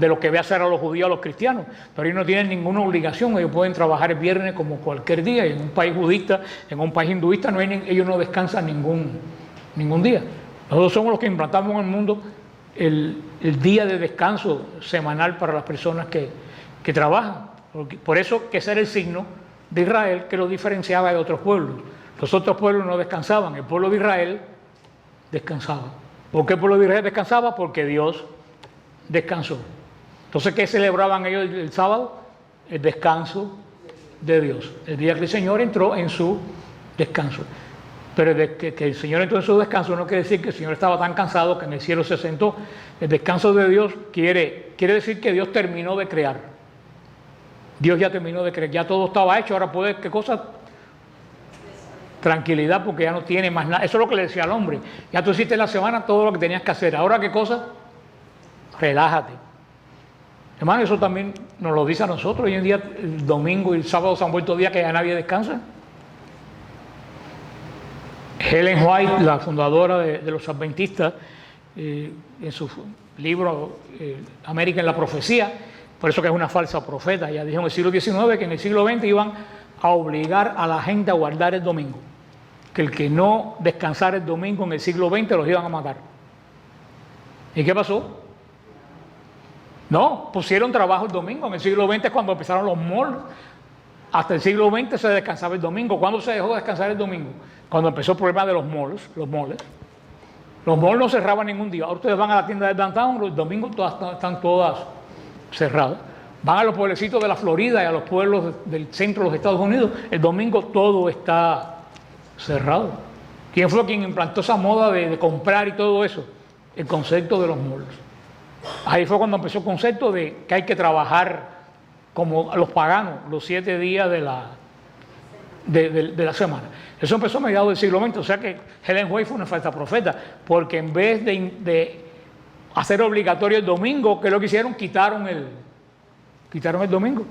S2: lo que ve hacer a los judíos, a los cristianos. Pero ellos no tienen ninguna obligación. Ellos pueden trabajar el viernes como cualquier día. Y en un país budista, en un país hinduista, ellos no descansan ningún día. Nosotros somos los que implantamos en el mundo el día de descanso semanal para las personas que trabajan. Por eso que ese era el signo de Israel que lo diferenciaba de otros pueblos. Los otros pueblos no descansaban, el pueblo de Israel descansaba. ¿Por qué el pueblo de Israel descansaba? Porque Dios descansó. Entonces, ¿qué celebraban ellos el sábado? El descanso de Dios. El día que el Señor entró en su descanso. Pero que el Señor entró en su descanso no quiere decir que el Señor estaba tan cansado que en el cielo se sentó. El descanso de Dios quiere decir que Dios terminó de crear. Dios ya terminó de crear, ya todo estaba hecho, ahora puede, ¿qué cosa? Tranquilidad, porque ya no tiene más nada. Eso es lo que le decía al hombre. Ya tú hiciste en la semana todo lo que tenías que hacer. Ahora, ¿qué cosa? Relájate. Hermano, eso también nos lo dice a nosotros. Hoy en día, el domingo y el sábado se han vuelto días que ya nadie descansa. Ellen White, la fundadora de los adventistas, en su libro América en la Profecía, por eso que es una falsa profeta. Ella dijo en el siglo XIX que en el siglo XX iban a obligar a la gente a guardar el domingo. Que el que no descansara el domingo en el siglo XX los iban a matar. ¿Y qué pasó? No, pusieron trabajo el domingo. En el siglo XX es cuando empezaron los malls. Hasta el siglo XX se descansaba el domingo. ¿Cuándo se dejó de descansar el domingo? Cuando empezó el problema de los malls. Los malls no cerraban ningún día. Ahora ustedes van a la tienda del downtown, los domingos están todas cerradas. Van a los pueblecitos de la Florida y a los pueblos del centro de los Estados Unidos, el domingo todo está cerrado. ¿Quién fue quien implantó esa moda de comprar y todo eso? El concepto de los malls. Ahí fue cuando empezó el concepto de que hay que trabajar como a los paganos, los 7 días de la semana. Eso empezó a mediados del siglo XX, o sea que Ellen White fue una falsa profeta, porque en vez de hacer obligatorio el domingo, ¿qué es lo que hicieron? Quitaron el domingo.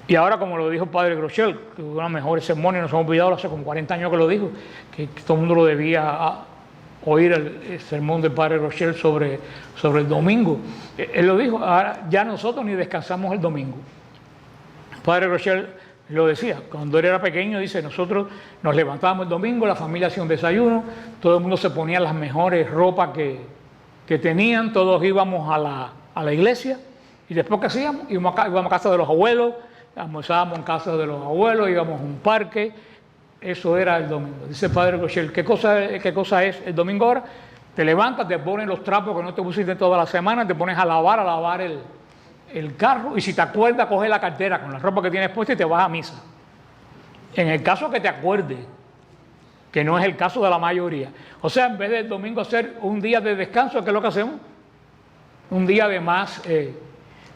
S2: Y ahora, como lo dijo el padre Groeschel, que uno de los mejores sermones, nos hemos olvidado hace como 40 años que lo dijo, que todo el mundo lo debía oír el sermón del padre Groeschel sobre el domingo. Él lo dijo, ahora ya nosotros ni descansamos el domingo. El padre Groeschel lo decía, cuando él era pequeño, dice, nosotros nos levantábamos el domingo, la familia hacía un desayuno, todo el mundo se ponía las mejores ropas que tenían, todos íbamos a la iglesia, y después ¿qué hacíamos? Íbamos a casa de los abuelos, almorzábamos en casa de los abuelos, íbamos a un parque. Eso era el domingo. Dice el padre Groeschel, ¿qué cosa es el domingo ahora? Te levantas, te pones los trapos que no te pusiste toda la semana, te pones a lavar el carro, y si te acuerdas, coges la cartera con la ropa que tienes puesta y te vas a misa. En el caso que te acuerdes, que no es el caso de la mayoría. O sea, en vez del domingo hacer un día de descanso, ¿qué es lo que hacemos? Un día de más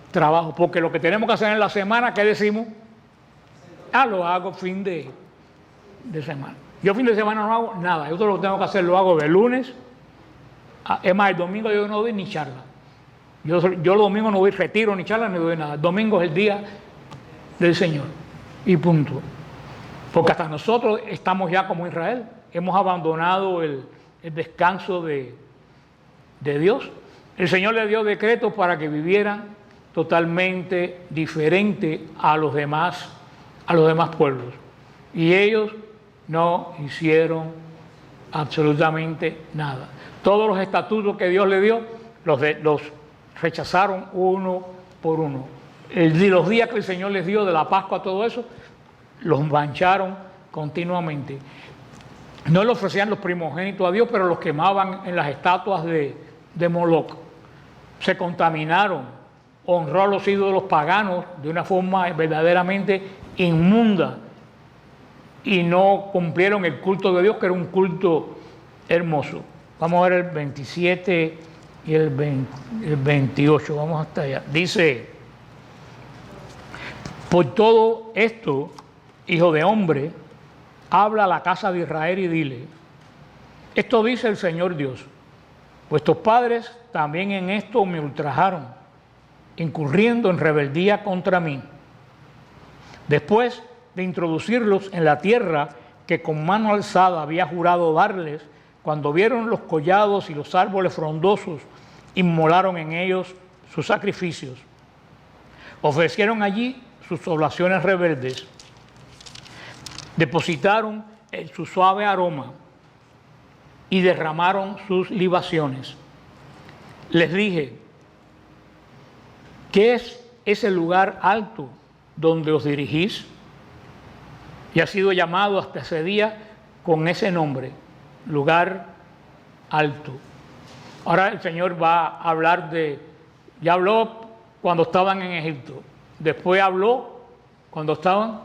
S2: trabajo, porque lo que tenemos que hacer en la semana, ¿qué decimos? Lo hago fin de semana. Yo fin de semana no hago nada, yo todo lo que tengo que hacer lo hago de lunes, es más, el domingo yo no doy ni charla. Yo el domingo no doy retiro ni charla, ni doy nada. El domingo es el día del Señor, y punto. Porque hasta nosotros estamos ya como Israel, hemos abandonado el descanso de Dios. El Señor le dio decretos para que vivieran totalmente diferente a los demás pueblos. Y ellos no hicieron absolutamente nada. Todos los estatutos que Dios le dio, los rechazaron uno por uno. Los días que el Señor les dio de la Pascua, todo eso, los mancharon continuamente. No le ofrecían los primogénitos a Dios, pero los quemaban en las estatuas de Moloc. Se contaminaron, honró a los ídolos paganos de una forma verdaderamente inmunda, y no cumplieron el culto de Dios, que era un culto hermoso. Vamos a ver el 27 y el 28, vamos hasta allá. Dice, por todo esto, hijo de hombre, habla a la casa de Israel y dile, esto dice el Señor Dios, vuestros padres también en esto me ultrajaron, incurriendo en rebeldía contra mí. Después de introducirlos en la tierra que con mano alzada había jurado darles, cuando vieron los collados y los árboles frondosos, inmolaron en ellos sus sacrificios. Ofrecieron allí sus oblaciones rebeldes. Depositaron su suave aroma y derramaron sus libaciones. Les dije, ¿qué es ese lugar alto donde os dirigís? Y ha sido llamado hasta ese día con ese nombre, lugar alto. Ahora el Señor va a hablar ya habló cuando estaban en Egipto, después habló cuando estaban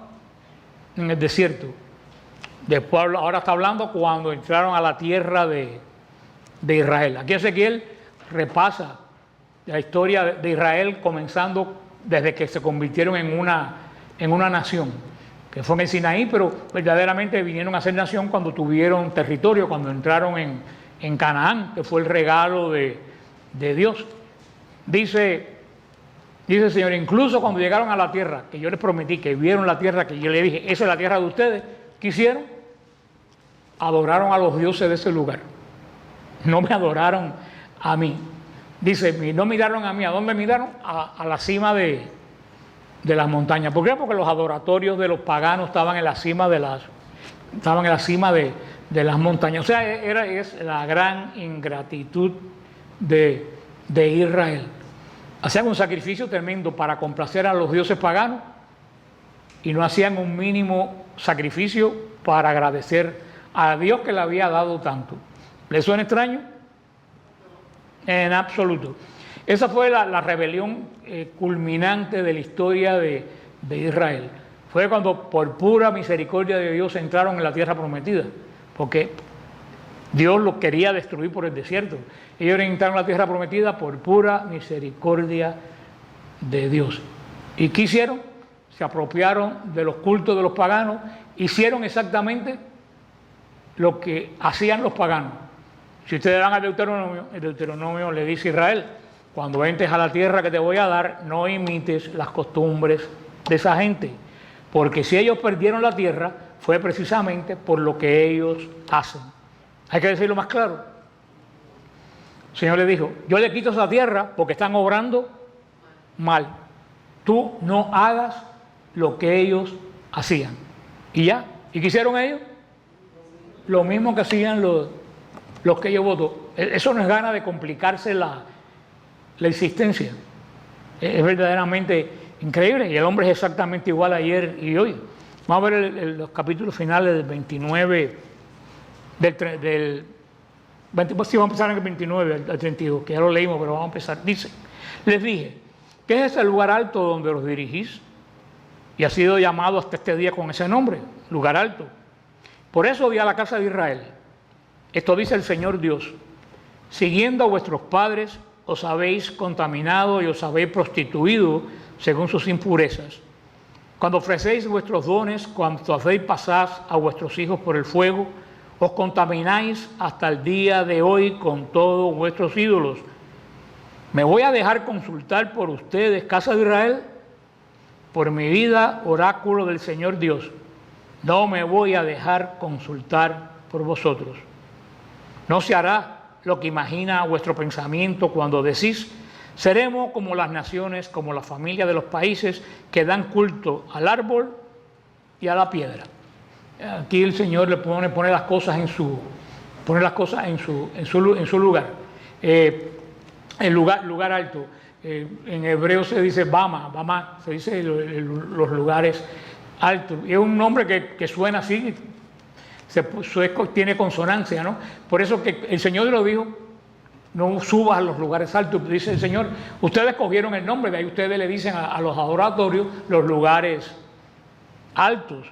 S2: en el desierto, después ahora está hablando cuando entraron a la tierra de Israel. Aquí Ezequiel repasa la historia de Israel comenzando desde que se convirtieron en una nación, que fue en el Sinaí, pero verdaderamente vinieron a ser nación cuando tuvieron territorio, cuando entraron en Canaán, que fue el regalo de Dios. Dice el Señor, incluso cuando llegaron a la tierra que yo les prometí, que vieron la tierra que yo les dije, esa es la tierra de ustedes, ¿qué hicieron? Adoraron a los dioses de ese lugar. No me adoraron a mí. Dice, no miraron a mí, ¿a dónde miraron? A la cima de las montañas. ¿Por qué? Porque los adoratorios de los paganos estaban en la cima de las montañas. O sea, es la gran ingratitud de Israel. Hacían un sacrificio tremendo para complacer a los dioses paganos y no hacían un mínimo sacrificio para agradecer a Dios que le había dado tanto. ¿Les suena extraño? En absoluto. Esa fue la rebelión culminante de la historia de Israel. Fue cuando por pura misericordia de Dios entraron en la tierra prometida, porque Dios los quería destruir por el desierto. Ellos entraron en la tierra prometida por pura misericordia de Dios. ¿Y qué hicieron? Se apropiaron de los cultos de los paganos, hicieron exactamente lo que hacían los paganos. Si ustedes van al Deuteronomio, el Deuteronomio le dice a Israel, cuando entres a la tierra que te voy a dar, no imites las costumbres de esa gente, porque si ellos perdieron la tierra, fue precisamente por lo que ellos hacen. Hay que decirlo más claro. El Señor le dijo, yo le quito esa tierra porque están obrando mal. Tú no hagas lo que ellos hacían. Y ya. ¿Y qué hicieron ellos? Lo mismo que hacían los que ellos votó. Eso no es gana de complicarse la existencia. Es verdaderamente increíble. Y el hombre es exactamente igual ayer y hoy. Vamos a ver los capítulos finales del 29, sí, vamos a empezar en el 29 al 32, que ya lo leímos, pero vamos a empezar. Dice, les dije, ¿qué es ese lugar alto donde los dirigís? Y ha sido llamado hasta este día con ese nombre, lugar alto. Por eso di a la casa de Israel. Esto dice el Señor Dios. Siguiendo a vuestros padres, os habéis contaminado y os habéis prostituido según sus impurezas. Cuando ofrecéis vuestros dones, cuando hacéis pasar a vuestros hijos por el fuego, os contamináis hasta el día de hoy con todos vuestros ídolos. ¿Me voy a dejar consultar por ustedes, casa de Israel? Por mi vida, oráculo del Señor Dios, no me voy a dejar consultar por vosotros. No se hará lo que imagina vuestro pensamiento cuando decís, seremos como las naciones, como la familia de los países que dan culto al árbol y a la piedra. Aquí el Señor le pone las cosas en su lugar. El lugar alto. En hebreo se dice Bama, se dice los lugares altos. Y es un nombre que suena así, tiene consonancia, ¿no? Por eso que el Señor lo dijo, no subas a los lugares altos. Dice el Señor, ustedes cogieron el nombre, de ahí ustedes le dicen a los adoratorios los lugares altos.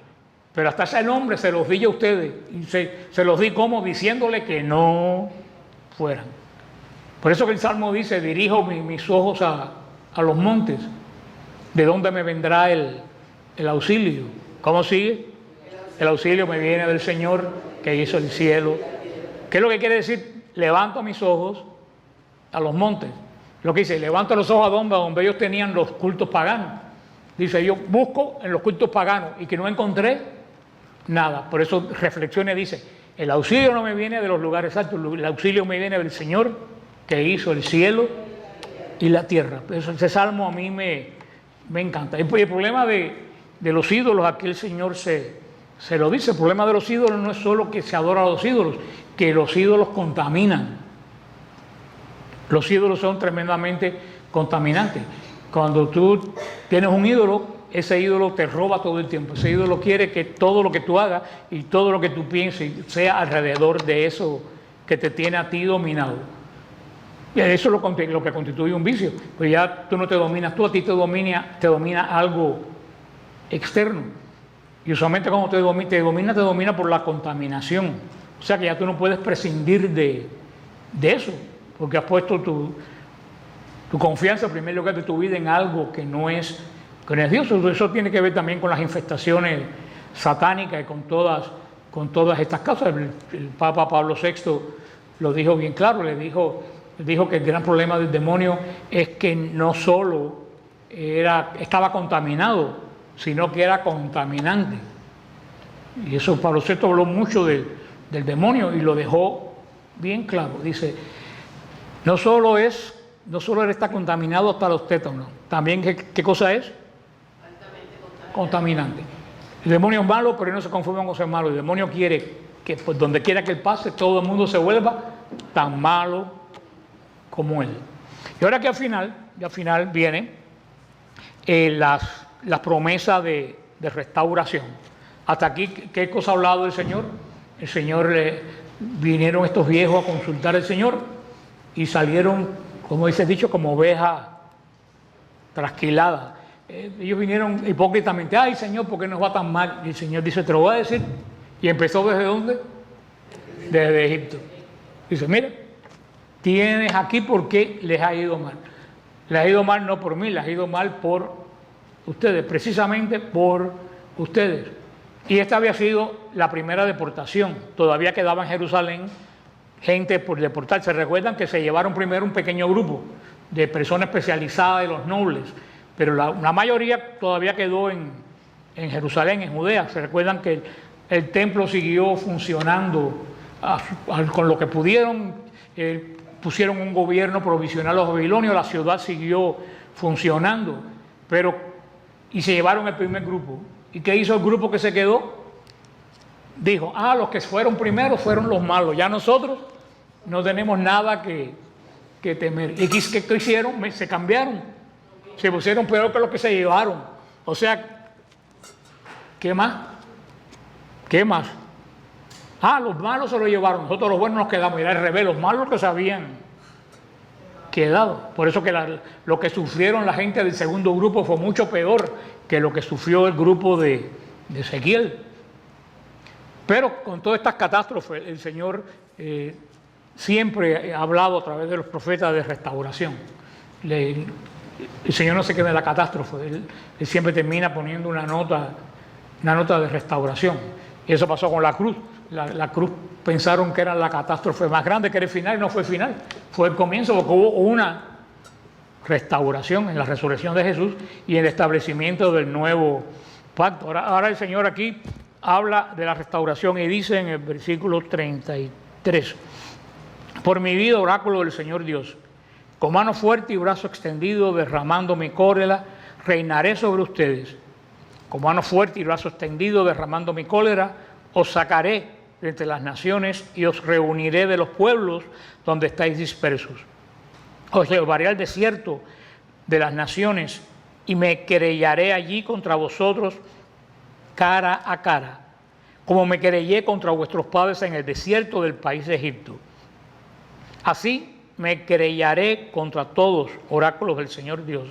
S2: Pero hasta ese nombre se los di yo a ustedes. Y se los di como diciéndole que no fueran. Por eso que el Salmo dice, dirijo mis ojos a los montes. ¿De dónde me vendrá el auxilio? ¿Cómo sigue? El auxilio me viene del Señor que hizo el cielo. ¿Qué es lo que quiere decir? Levanto mis ojos a los montes. Lo que dice, levanto los ojos a donde ellos tenían los cultos paganos. Dice, yo busco en los cultos paganos y que no encontré nada. Por eso reflexiona y dice, el auxilio no me viene de los lugares altos, el auxilio me viene del Señor que hizo el cielo y la tierra. Ese salmo a mí me encanta. Y el problema de los ídolos, aquí el Señor se lo dice, el problema de los ídolos no es solo que se adora a los ídolos, que los ídolos contaminan. Los ídolos son tremendamente contaminantes. Cuando tú tienes un ídolo, ese ídolo te roba todo el tiempo. Ese ídolo quiere que todo lo que tú hagas y todo lo que tú pienses sea alrededor de eso que te tiene a ti dominado. Y eso es lo que constituye un vicio. Pues ya tú no te dominas tú, a ti te domina algo externo. Y usualmente cuando te domina por la contaminación. O sea que ya tú no puedes prescindir de eso, porque has puesto tu confianza en primer lugar de tu vida en algo que no es Dios. Eso tiene que ver también con las infestaciones satánicas y con todas estas causas. El Papa Pablo VI lo dijo bien claro, dijo que el gran problema del demonio es que no solo estaba contaminado, sino que era contaminante. Y eso Pablo VI habló mucho del demonio y lo dejó bien claro. Dice, no solo él está contaminado hasta los tétanos, también ¿qué cosa es? Contaminante. El demonio es malo, pero él no se conforma con ser malo. El demonio quiere que pues, donde quiera que él pase, todo el mundo se vuelva tan malo como él. Y ahora que al final viene las promesas de restauración. Hasta aquí, ¿qué cosa ha hablado el Señor? El Señor, vinieron estos viejos a consultar al Señor y salieron, como dice el dicho, como ovejas trasquiladas. Ellos vinieron hipócritamente, ay Señor, ¿por qué nos va tan mal? Y el Señor dice, te lo voy a decir. Y empezó ¿desde dónde? Desde Egipto. Dice, mira, tienes aquí porque les ha ido mal. Les ha ido mal no por mí, les ha ido mal por ustedes, precisamente por ustedes. Y esta había sido la primera deportación. Todavía quedaba en Jerusalén gente por deportar. Se recuerdan que se llevaron primero un pequeño grupo de personas especializadas de los nobles, pero la mayoría todavía quedó en Jerusalén, en Judea. Se recuerdan que el templo siguió funcionando con lo que pudieron. Pusieron un gobierno provisional a los babilonios, la ciudad siguió funcionando, y se llevaron el primer grupo. ¿Y qué hizo el grupo que se quedó? Dijo, los que fueron primero fueron los malos, ya nosotros no tenemos nada que temer. ¿Y qué hicieron? Se cambiaron, se pusieron peor que los que se llevaron. O sea, ¿qué más? ¿Qué más? Los malos se lo llevaron, nosotros los buenos nos quedamos. Y era al revés, los malos que se habían quedado. Por eso que lo que sufrieron la gente del segundo grupo fue mucho peor que lo que sufrió el grupo de Ezequiel. Pero con todas estas catástrofes, el Señor siempre ha hablado a través de los profetas de restauración. El Señor no se queda en la catástrofe, él siempre termina poniendo una nota de restauración. Y eso pasó con la cruz. La cruz pensaron que era la catástrofe más grande, que era el final, y no fue el final, fue el comienzo, porque hubo una restauración en la resurrección de Jesús y el establecimiento del nuevo pacto. Ahora el Señor aquí habla de la restauración y dice en el versículo 33, por mi vida, oráculo del Señor Dios, con mano fuerte y brazo extendido, derramando mi cólera, reinaré sobre ustedes. Con mano fuerte y brazo extendido, derramando mi cólera, os sacaré de entre las naciones y os reuniré de los pueblos donde estáis dispersos. Os llevaré al desierto de las naciones y me querellaré allí contra vosotros cara a cara, como me querellé contra vuestros padres en el desierto del país de Egipto. Así me querellaré contra todos, oráculos del Señor Dios.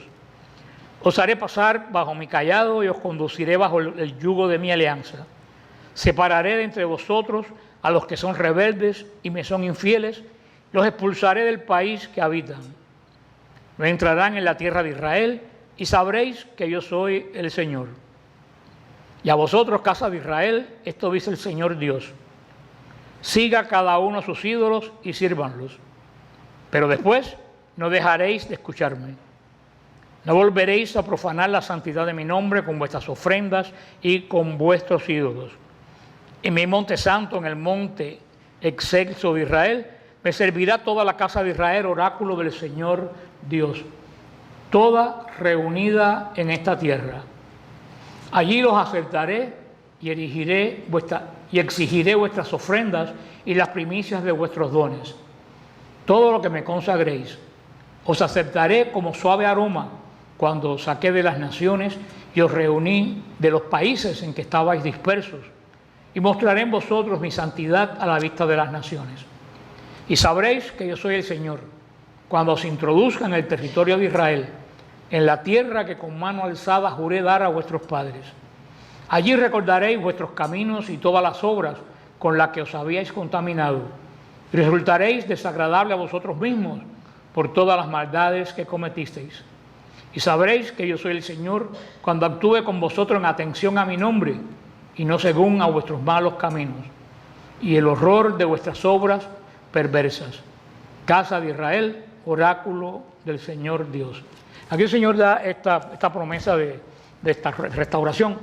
S2: Os haré pasar bajo mi cayado y os conduciré bajo el yugo de mi alianza. Separaré de entre vosotros a los que son rebeldes y me son infieles, los expulsaré del país que habitan. No entrarán en la tierra de Israel y sabréis que yo soy el Señor. Y a vosotros, casa de Israel, esto dice el Señor Dios: siga cada uno a sus ídolos y sírvanlos, pero después no dejaréis de escucharme. No volveréis a profanar la santidad de mi nombre con vuestras ofrendas y con vuestros ídolos. En mi monte santo, en el monte excelso de Israel, me servirá toda la casa de Israel, oráculo del Señor Dios, toda reunida en esta tierra. Allí los aceptaré y exigiré vuestras ofrendas y las primicias de vuestros dones. Todo lo que me consagréis, os aceptaré como suave aroma cuando os saqué de las naciones y os reuní de los países en que estabais dispersos, y mostraré en vosotros mi santidad a la vista de las naciones. Y sabréis que yo soy el Señor, cuando os introduzca en el territorio de Israel, en la tierra que con mano alzada juré dar a vuestros padres. Allí recordaréis vuestros caminos y todas las obras con las que os habíais contaminado, y resultaréis desagradable a vosotros mismos por todas las maldades que cometisteis. Y sabréis que yo soy el Señor cuando actúe con vosotros en atención a mi nombre y no según a vuestros malos caminos y el horror de vuestras obras perversas. Casa de Israel, oráculo del Señor Dios. Aquí el Señor da esta promesa de esta restauración.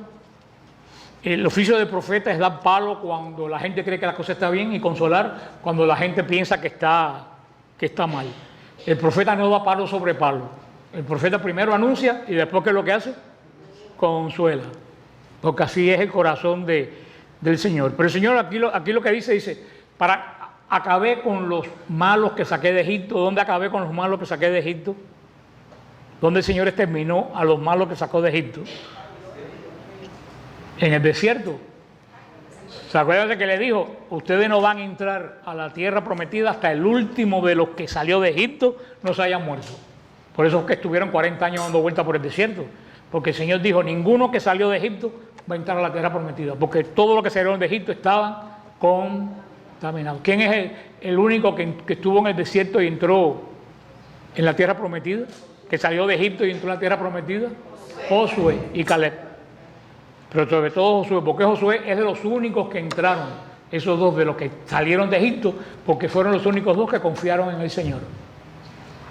S2: El oficio del profeta es dar palo cuando la gente cree que la cosa está bien y consolar cuando la gente piensa que está mal. El profeta no da palo sobre palo. El profeta primero anuncia y después, ¿qué es lo que hace? Consuela. Porque así es el corazón del Señor. Pero el Señor aquí lo que dice, para acabé con los malos que saqué de Egipto. ¿Dónde acabé con los malos que saqué de Egipto? ¿Dónde el Señor exterminó a los malos que sacó de Egipto? En el desierto. ¿Se acuerdan de que le dijo? Ustedes no van a entrar a la tierra prometida hasta el último de los que salió de Egipto no se haya muerto. Por eso es que estuvieron 40 años dando vueltas por el desierto. Porque el Señor dijo, ninguno que salió de Egipto va a entrar a la tierra prometida. Porque todos los que salieron de Egipto estaban contaminados. ¿Quién es el único que estuvo en el desierto y entró en la tierra prometida? Que salió de Egipto y entró en la tierra prometida. Josué y Caleb. Pero sobre todo Josué, porque Josué es de los únicos que entraron, esos dos de los que salieron de Egipto, porque fueron los únicos dos que confiaron en el Señor.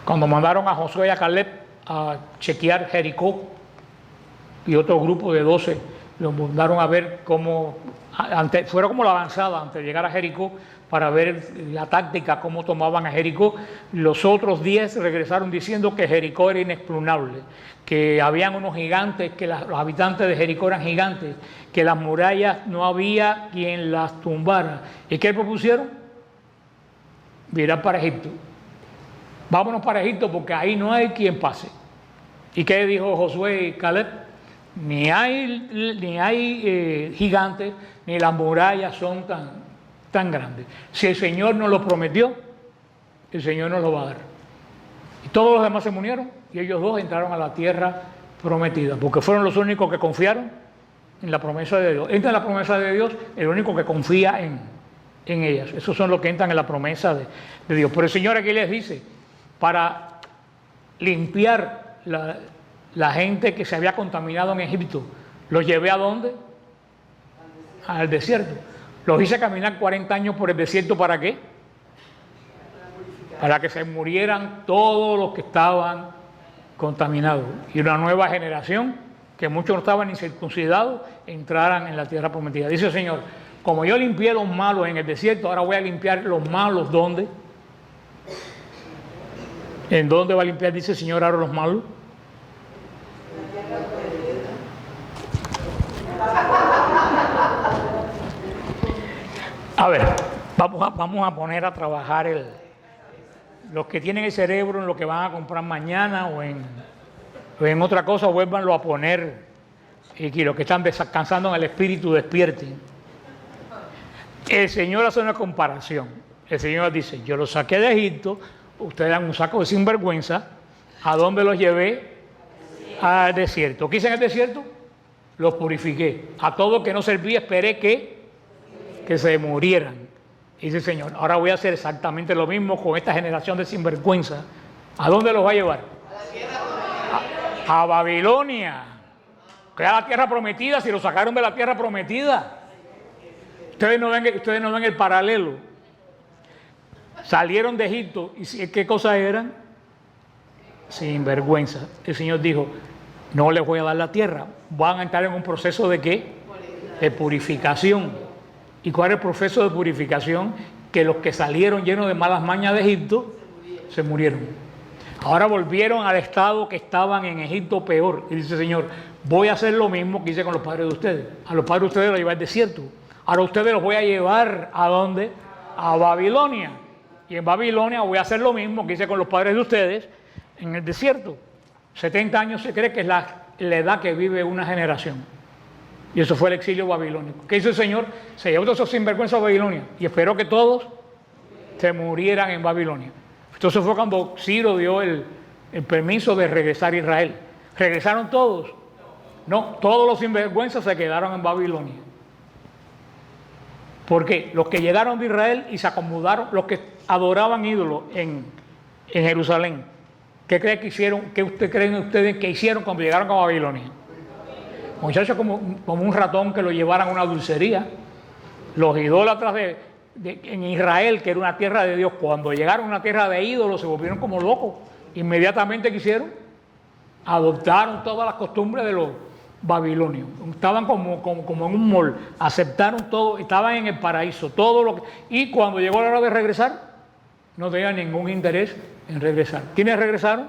S2: Cuando mandaron a Josué y a Caleb a chequear Jericó, y otro grupo de 12 los mandaron a ver cómo, fueron como la avanzada antes de llegar a Jericó, para ver la táctica, cómo tomaban a Jericó. Los otros 10 regresaron diciendo que Jericó era inexpugnable, que habían unos gigantes, que los habitantes de Jericó eran gigantes, que las murallas no había quien las tumbara. ¿Y qué propusieron? Virar para Egipto. Vámonos para Egipto porque ahí no hay quien pase. ¿Y qué dijo Josué y Caleb? Ni hay gigantes, ni las murallas son tan grandes. Si el Señor nos lo prometió, el Señor nos lo va a dar. Y todos los demás se murieron y ellos dos entraron a la tierra prometida, porque fueron los únicos que confiaron en la promesa de Dios. Entra en la promesa de Dios el único que confía en ellas. Esos son los que entran en la promesa de Dios. Pero el Señor aquí les dice, para limpiar la gente que se había contaminado en Egipto, ¿los llevé a dónde? Al desierto. Los hice caminar 40 años por el desierto, ¿para qué? Para que se murieran todos los que estaban contaminados. Y una nueva generación, que muchos no estaban ni circuncidados, entraran en la tierra prometida. Dice el Señor, como yo limpié los malos en el desierto, ahora voy a limpiar los malos, ¿dónde? ¿En dónde va a limpiar, dice el Señor, ahora los malos? A ver, vamos a poner a trabajar los que tienen el cerebro en lo que van a comprar mañana o en otra cosa, vuélvanlo a poner, y que los que están descansando en el espíritu despierten. El Señor hace una comparación. El Señor dice, yo los saqué de Egipto, ustedes dan un saco de sinvergüenza, ¿a dónde los llevé? Al desierto. ¿Qué hice en el desierto? Los purifiqué. A todo que no servía esperé que se murieran. Dice el Señor, ahora voy a hacer exactamente lo mismo con esta generación de sinvergüenza. ¿A dónde los va a llevar? A Babilonia. Que era la tierra prometida, si lo sacaron de la tierra prometida. Ustedes no ven el paralelo. Salieron de Egipto y ¿qué cosas eran? Sin vergüenza. El Señor dijo, no les voy a dar la tierra. Van a entrar en un proceso de ¿qué? De purificación. ¿Y cuál es el proceso de purificación? Que los que salieron llenos de malas mañas de Egipto se murieron. Ahora volvieron al estado que estaban en Egipto peor. Y dice el Señor, voy a hacer lo mismo que hice con los padres de ustedes. A los padres de ustedes los llevé al desierto. Ahora ustedes los voy a llevar ¿a dónde? A Babilonia. Y en Babilonia voy a hacer lo mismo que hice con los padres de ustedes en el desierto. 70 años se cree que es la edad que vive una generación. Y eso fue el exilio babilónico. ¿Qué hizo el Señor? Se llevó todos esos sinvergüenzas a Babilonia y esperó que todos se murieran en Babilonia. Entonces fue cuando Ciro dio el permiso de regresar a Israel. ¿Regresaron todos? No, todos los sinvergüenzas se quedaron en Babilonia. ¿Por qué? Los que llegaron de Israel y se acomodaron, los que adoraban ídolos en Jerusalén. ¿Qué creen que hicieron? ¿Qué creen ustedes que hicieron cuando llegaron a Babilonia? Muchachos, como un ratón que lo llevaran a una dulcería. Los idólatras en Israel, que era una tierra de Dios, cuando llegaron a una tierra de ídolos se volvieron como locos. Inmediatamente, ¿qué hicieron? Adoptaron todas las costumbres de los babilonios. Estaban como en un mall, aceptaron todo, estaban en el paraíso, todo lo que... Y cuando llegó la hora de regresar, no tenían ningún interés en regresar. ¿Quiénes regresaron?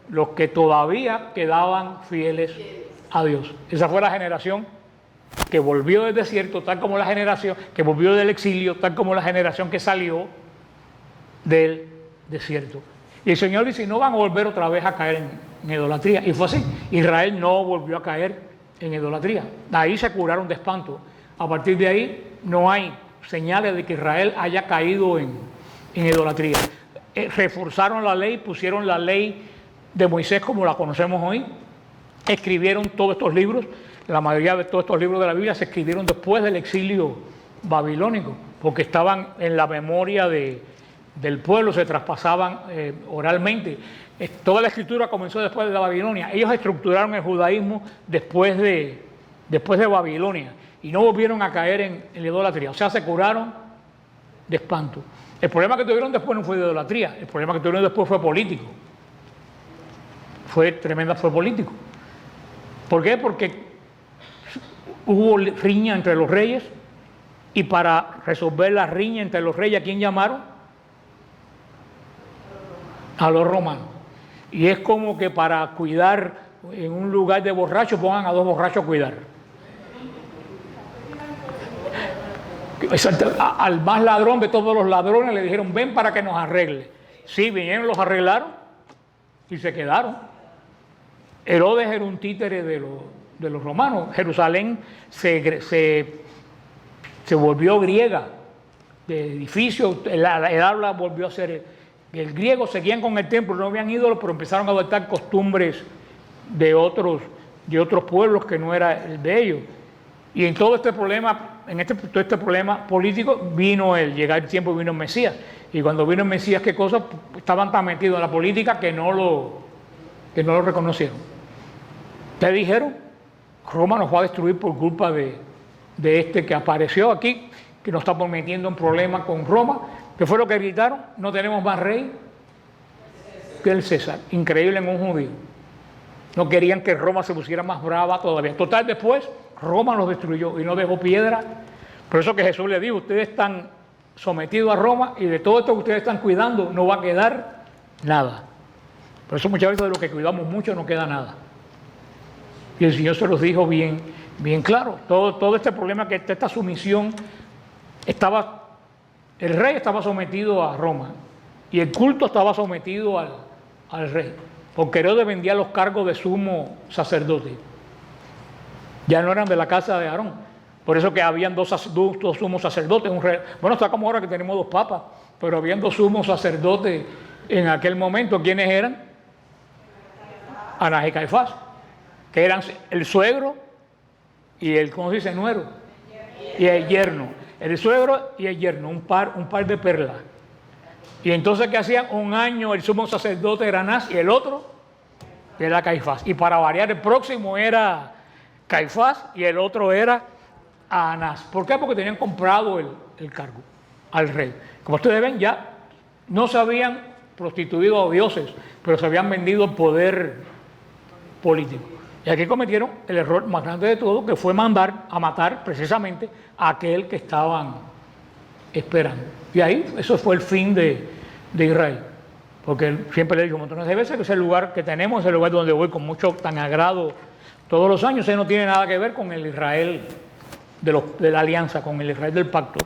S2: Los que todavía quedaban fieles a Dios. Esa fue la generación que volvió del desierto, tal como la generación que volvió del exilio, tal como la generación que salió del desierto. Y el Señor dice, no van a volver otra vez a caer en idolatría. Y fue así. Israel no volvió a caer en idolatría. Ahí se curaron de espanto. A partir de ahí no hay señales de que Israel haya caído en idolatría. Reforzaron la ley, pusieron la ley de Moisés como la conocemos hoy. Escribieron todos estos libros. La mayoría de todos estos libros de la Biblia se escribieron después del exilio babilónico, porque estaban en la memoria del pueblo, se traspasaban oralmente. Toda la escritura comenzó después de la Babilonia. Ellos estructuraron el judaísmo después de Babilonia y no volvieron a caer en la idolatría. O sea, se curaron de espanto. El problema que tuvieron después no fue de idolatría, el problema que tuvieron después fue político. Fue político. ¿Por qué? Porque hubo riña entre los reyes y para resolver la riña entre los reyes, ¿a quién llamaron? A los romanos. Y es como que para cuidar en un lugar de borrachos pongan a dos borrachos a cuidar. Al más ladrón de todos los ladrones le dijeron, ven para que nos arregle. Sí, vinieron, los arreglaron y se quedaron. Herodes era un títere de los romanos. Jerusalén se volvió griega, de edificio, el habla volvió a ser el griego. Seguían con el templo, no habían ídolos, pero empezaron a adoptar costumbres de otros pueblos que no era el de ellos. Y en todo este problema, todo este problema político, llega el tiempo, vino el Mesías. Y cuando vino el Mesías, ¿qué cosas? Estaban tan metidos en la política que no lo reconocieron. Te dijeron, Roma nos va a destruir por culpa de este que apareció aquí, que nos está metiendo en problemas con Roma. ¿Qué fue lo que gritaron? No tenemos más rey que el César. Increíble en un judío. No querían que Roma se pusiera más brava todavía. Total, después Roma los destruyó y no dejó piedra. Por eso que Jesús le dijo, ustedes están sometidos a Roma y de todo esto que ustedes están cuidando no va a quedar nada. Por eso muchas veces de lo que cuidamos mucho no queda nada. Y el Señor se los dijo bien claro. Todo este problema, que esta sumisión, el rey estaba sometido a Roma y el culto estaba sometido al rey. Porque Herodes vendía los cargos de sumo sacerdote. Ya no eran de la casa de Aarón. Por eso que habían dos sumos sacerdotes. Bueno, está como ahora que tenemos dos papas, pero habían dos sumos sacerdotes en aquel momento. ¿Quiénes eran? Anás y Caifás, que eran el suegro y el, ¿cómo se dice? Nuero. Y el yerno. El suegro y el yerno, un par de perlas. Y entonces, ¿qué hacían? Un año el sumo sacerdote era Anás y el otro era Caifás. Y para variar, el próximo era Caifás y el otro era Anás. ¿Por qué? Porque tenían comprado el cargo al rey. Como ustedes ven, ya no se habían prostituido a dioses, pero se habían vendido el poder político. Y aquí cometieron el error más grande de todo, que fue mandar a matar precisamente a aquel que estaban esperando. Y ahí, eso fue el fin de Israel. Porque siempre le digo montones de veces que ese lugar que tenemos, ese lugar donde voy con mucho tan agrado todos los años, ese no tiene nada que ver con el Israel de la alianza, con el Israel del pacto.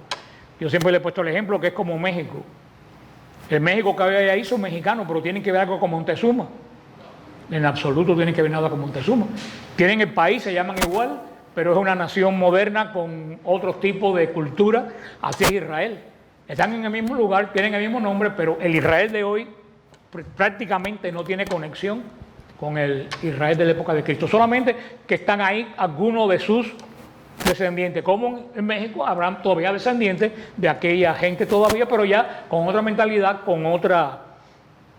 S2: Yo siempre le he puesto el ejemplo que es como México. El México que había ahí son mexicanos, pero tienen que ver algo con Montezuma. En absoluto tienen que ver nada con Montezuma. Tienen el país, se llaman igual, pero es una nación moderna con otro tipo de cultura. Así es Israel. Están en el mismo lugar, tienen el mismo nombre, pero el Israel de hoy prácticamente no tiene conexión con el Israel de la época de Cristo. Solamente que están ahí algunos de sus descendientes. Como en México habrán todavía descendientes de aquella gente todavía, pero ya con otra mentalidad, con otra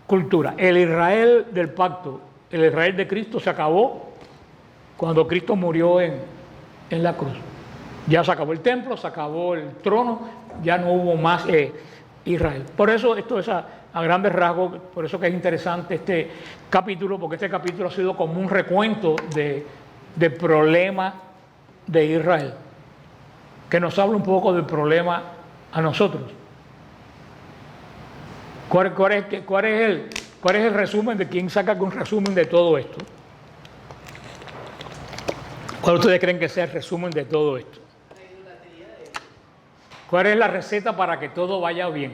S2: cultura. El Israel del pacto, el Israel de Cristo se acabó cuando Cristo murió en la cruz. Ya se acabó el templo, se acabó el trono, ya no hubo más Israel. Por eso esto es a grandes rasgos, por eso que es interesante este capítulo, porque este capítulo ha sido como un recuento de problemas de Israel, que nos habla un poco del problema a nosotros. ¿Cuál es el resumen de quién saca un resumen de todo esto? ¿Cuál ustedes creen que sea el resumen de todo esto? ¿Cuál es la receta para que todo vaya bien?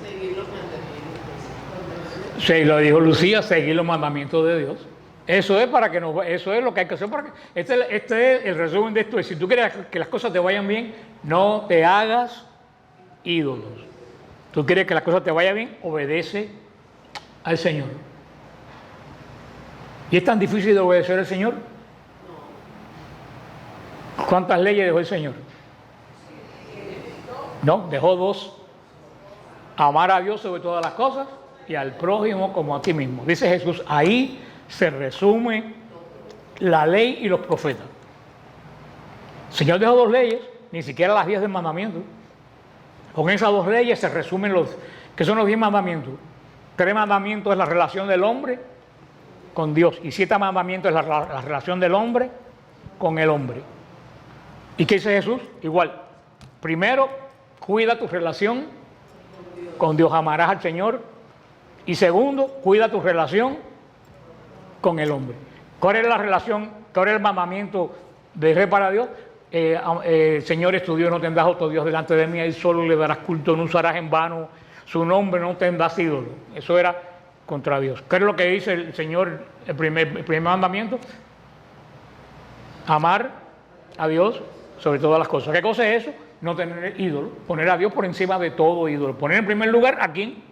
S3: Seguir los mandamientos.
S2: Sí, lo dijo Lucía, seguir los mandamientos de Dios. Eso es para que eso es lo que hay que hacer. Este es el resumen de esto. Si tú quieres que las cosas te vayan bien, no te hagas ídolos. Tú quieres que las cosas te vayan bien, obedece al Señor. ¿Y es tan difícil de obedecer al Señor? ¿Cuántas leyes dejó el Señor? No, dejó 2. Amar a Dios sobre todas las cosas y al prójimo como a ti mismo. Dice Jesús, ahí se resume la ley y los profetas. El Señor dejó 2 leyes, ni siquiera las 10 del mandamiento. Con esas 2 leyes se resumen que son los 10 mandamientos. 3 mandamientos es la relación del hombre con Dios y 7 mandamientos es la relación del hombre con el hombre. ¿Y qué dice Jesús? Igual. Primero, cuida tu relación con Dios, amarás al Señor. Y segundo, cuida tu relación con el hombre. ¿Cuál es la relación? ¿Cuál es el mandamiento de rey para Dios? El Señor es tu Dios, no tendrás otro Dios delante de mí, a Él solo le darás culto, no usarás en vano su nombre, no tendrás ídolo. Eso era contra Dios. ¿Qué es lo que dice el Señor, el primer mandamiento? Amar a Dios sobre todas las cosas. ¿Qué cosa es eso? No tener ídolo, poner a Dios por encima de todo ídolo. Poner en primer lugar a quién.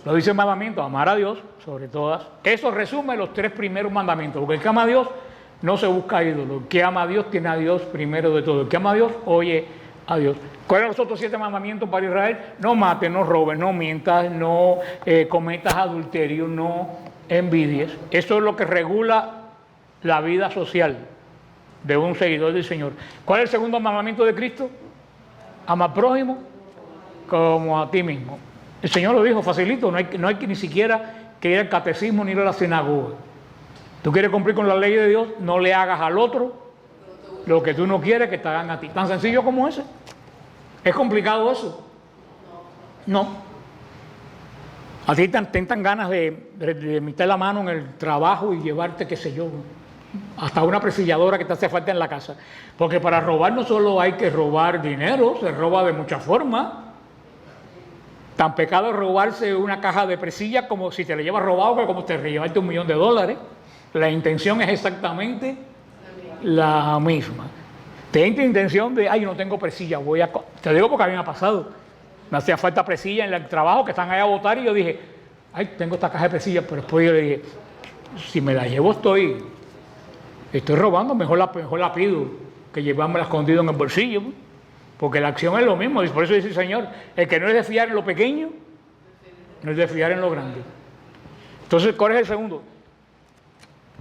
S2: Lo dice el mandamiento, amar a Dios sobre todas. Eso resume los 3 primeros mandamientos, porque el que ama a Dios no se busca ídolo. El que ama a Dios tiene a Dios primero de todo. El que ama a Dios oye a Dios. ¿Cuáles son los otros 7 mandamientos para Israel? No mates, no robes, no mientas, no cometas adulterio, no envidies. Eso es lo que regula la vida social de un seguidor del Señor. ¿Cuál es el segundo mandamiento de Cristo? Ama al prójimo como a ti mismo. El Señor lo dijo facilito, no hay que ni siquiera que ir al catecismo ni ir a la sinagoga. Tú quieres cumplir con la ley de Dios, no le hagas al otro lo que tú no quieres que te hagan a ti. Tan sencillo como ese. ¿Es complicado eso? No. A ti te dan ganas de meter la mano en el trabajo y llevarte, qué sé yo, hasta una presilladora que te hace falta en la casa. Porque para robar no solo hay que robar dinero, se roba de muchas formas. Tan pecado es robarse una caja de presillas como si te la llevas robado, que como te llevarte $1.000.000. La intención es exactamente la misma. Tienes intención de, ay, no tengo presilla, te digo porque a mí me ha pasado. Me hacía falta presilla en el trabajo que están allá a botar y yo dije, ay, tengo esta caja de presillas, pero después yo le dije, si me la llevo estoy robando, mejor la pido que llevármela escondido en el bolsillo, porque la acción es lo mismo. Y por eso dice el Señor, el que no es de fiar en lo pequeño, no es de fiar en lo grande. Entonces, ¿cuál es el segundo?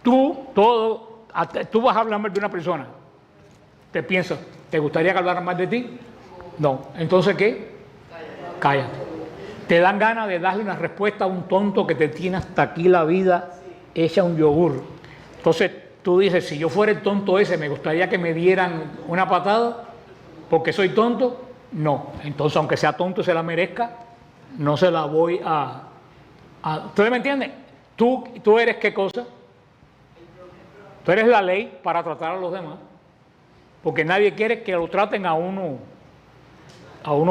S2: tú vas a hablar mal de una persona, te piensas, ¿te gustaría que hablaran mal de ti? No. Entonces, ¿qué? Cállate. Te dan ganas de darle una respuesta a un tonto que te tiene hasta aquí la vida hecha un yogur. Entonces, tú dices, si yo fuera el tonto ese, ¿me gustaría que me dieran una patada porque soy tonto? No. Entonces, aunque sea tonto y se la merezca, no se la voy a... ¿Ustedes me entienden? ¿Tú eres qué cosa? Tú eres la ley para tratar a los demás. Porque nadie quiere que lo traten a uno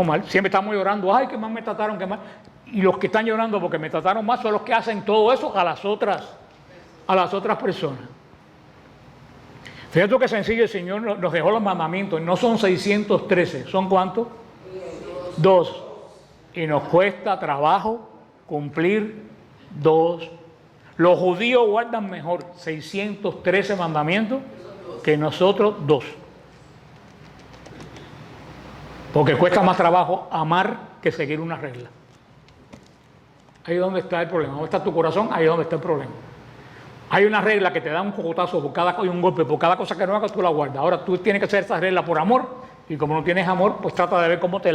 S2: mal. Siempre estamos llorando, ay, que más me trataron, que más. Y los que están llorando porque me trataron más son los que hacen todo eso a las otras personas. Fíjate que sencillo, el Señor nos dejó los mandamientos. No son 613, ¿son cuántos? 2. Y nos cuesta trabajo cumplir 2. Los judíos guardan mejor 613 mandamientos que nosotros 2. Porque cuesta más trabajo amar que seguir una regla. Ahí es donde está el problema. ¿Dónde está tu corazón? Ahí es donde está el problema. Hay una regla que te da un cocotazo por cada cosa y un golpe por cada cosa que no hagas, tú la guardas. Ahora tú tienes que hacer esa regla por amor, y como no tienes amor, pues trata de ver cómo te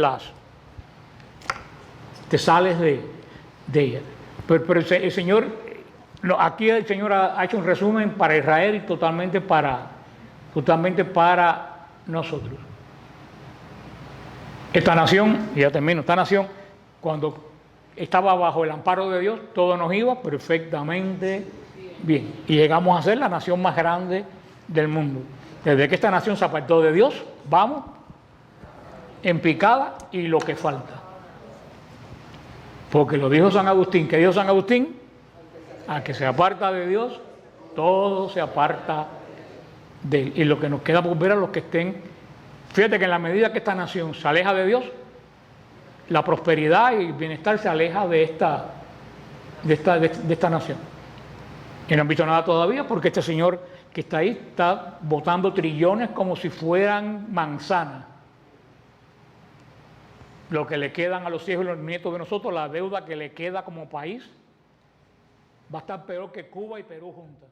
S2: sales de ella. Pero el Señor, aquí el Señor ha hecho un resumen para Israel y totalmente para nosotros. Esta nación, y ya termino, esta nación, cuando estaba bajo el amparo de Dios, todo nos iba perfectamente bien. Y llegamos a ser la nación más grande del mundo. Desde que esta nación se apartó de Dios, vamos en picada y lo que falta. Porque lo dijo San Agustín, que dijo San Agustín, a que se aparta de Dios, todo se aparta de él. Y lo que nos queda por ver a los que estén. Fíjate que en la medida que esta nación se aleja de Dios, la prosperidad y el bienestar se aleja de esta nación. Y no han visto nada todavía porque este señor que está ahí está botando trillones como si fueran manzanas. Lo que le quedan a los hijos y los nietos de nosotros, la deuda que le queda como país, va a estar peor que Cuba y Perú juntas.